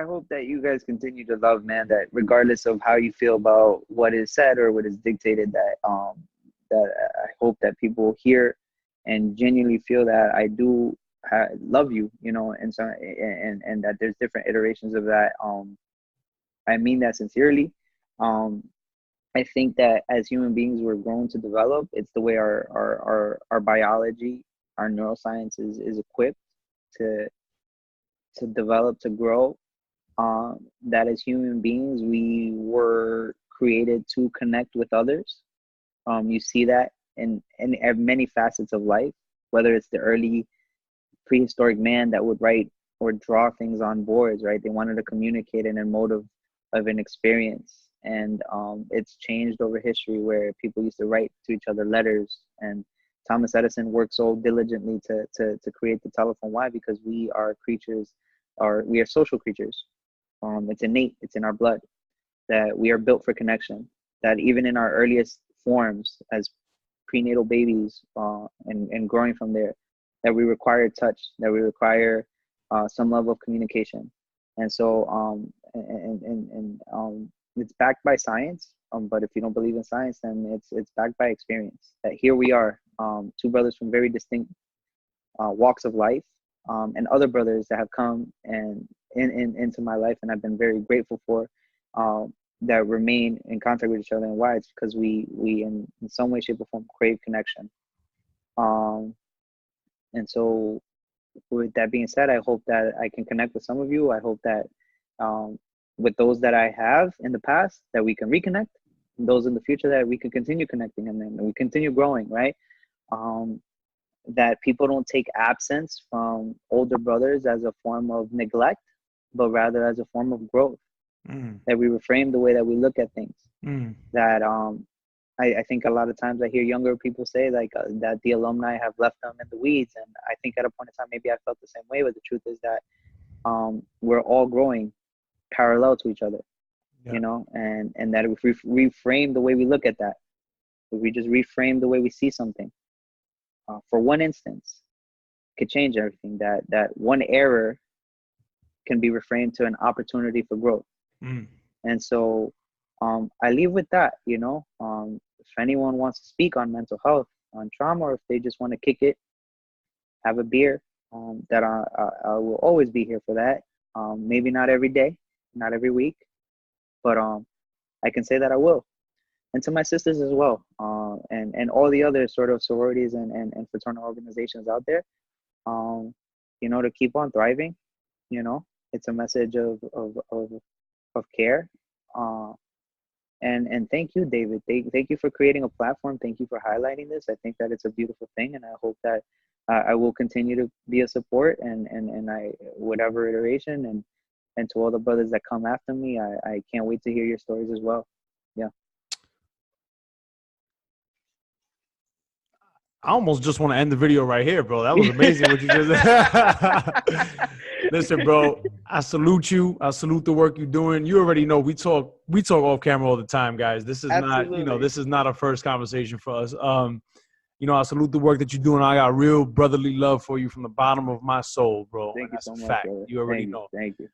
hope that you guys continue to love, man, that regardless of how you feel about what is said or what is dictated, that I hope that people hear and genuinely feel that I do love you, you know, and so and that there's different iterations of that. I mean that sincerely. I think that as human beings, we're grown to develop. It's the way our biology, our neuroscience is equipped to to develop, to grow. That as human beings, we were created to connect with others. You see that in many facets of life, whether it's the early prehistoric man that would write or draw things on boards, right? They wanted to communicate in a mode of an experience. And it's changed over history where people used to write to each other letters. And Thomas Edison worked so diligently to create the telephone. Why? Because we are creatures, we are social creatures. It's innate, it's in our blood that we are built for connection. That even in our earliest forms as prenatal babies and growing from there, that we require touch, that we require some level of communication. And so it's backed by science. But if you don't believe in science, then it's backed by experience. That here we are, two brothers from very distinct walks of life, and other brothers that have come and into my life, and I've been very grateful for, that remain in contact with each other. And why? It's because we in some way, shape, or form crave connection. And so with that being said, I hope that I can connect with some of you. I hope that with those that I have in the past, that we can reconnect, and those in the future that we can continue connecting, and then we continue growing, right? That people don't take absence from older brothers as a form of neglect, but rather as a form of growth. That we reframe the way that we look at things. That I think a lot of times I hear younger people say like that the alumni have left them in the weeds, and I think at a point in time maybe I felt the same way. But the truth is that we're all growing parallel to each other, you know, and that if we reframe the way we look at that, if we just reframe the way we see something, for one instance, could change everything. That one error can be reframed to an opportunity for growth. And so I leave with that, you know. If anyone wants to speak on mental health, on trauma, or if they just want to kick it, have a beer, that I will always be here for that. Maybe not every day, not every week, but I can say that I will. And to my sisters as well, and all the other sort of sororities and fraternal organizations out there, you know, to keep on thriving. You know, it's a message of care. And thank you, David. Thank you for creating a platform. Thank you for highlighting this. I think that it's a beautiful thing, and I hope that I will continue to be a support and I whatever iteration, and to all the brothers that come after me, I can't wait to hear your stories as well. Yeah. I almost just want to end the video right here, bro. That was amazing what you just Listen, bro, I salute you. I salute the work you're doing. You already know we talk off camera all the time, guys. This is not, you know, this is not a first conversation for us. You know, I salute the work that you're doing. I got real brotherly love for you from the bottom of my soul, bro. Thank you so much, fact. brother. You already know. Thank you.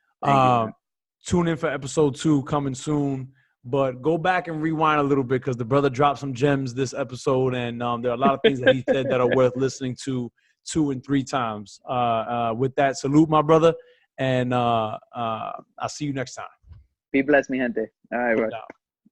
Tune in for episode 2 coming soon. But go back and rewind a little bit because the brother dropped some gems this episode, and there are a lot of things that he said that are worth listening to 2 and 3 times. With that, salute, my brother, and I'll see you next time. Be blessed, mi gente. All right, bro.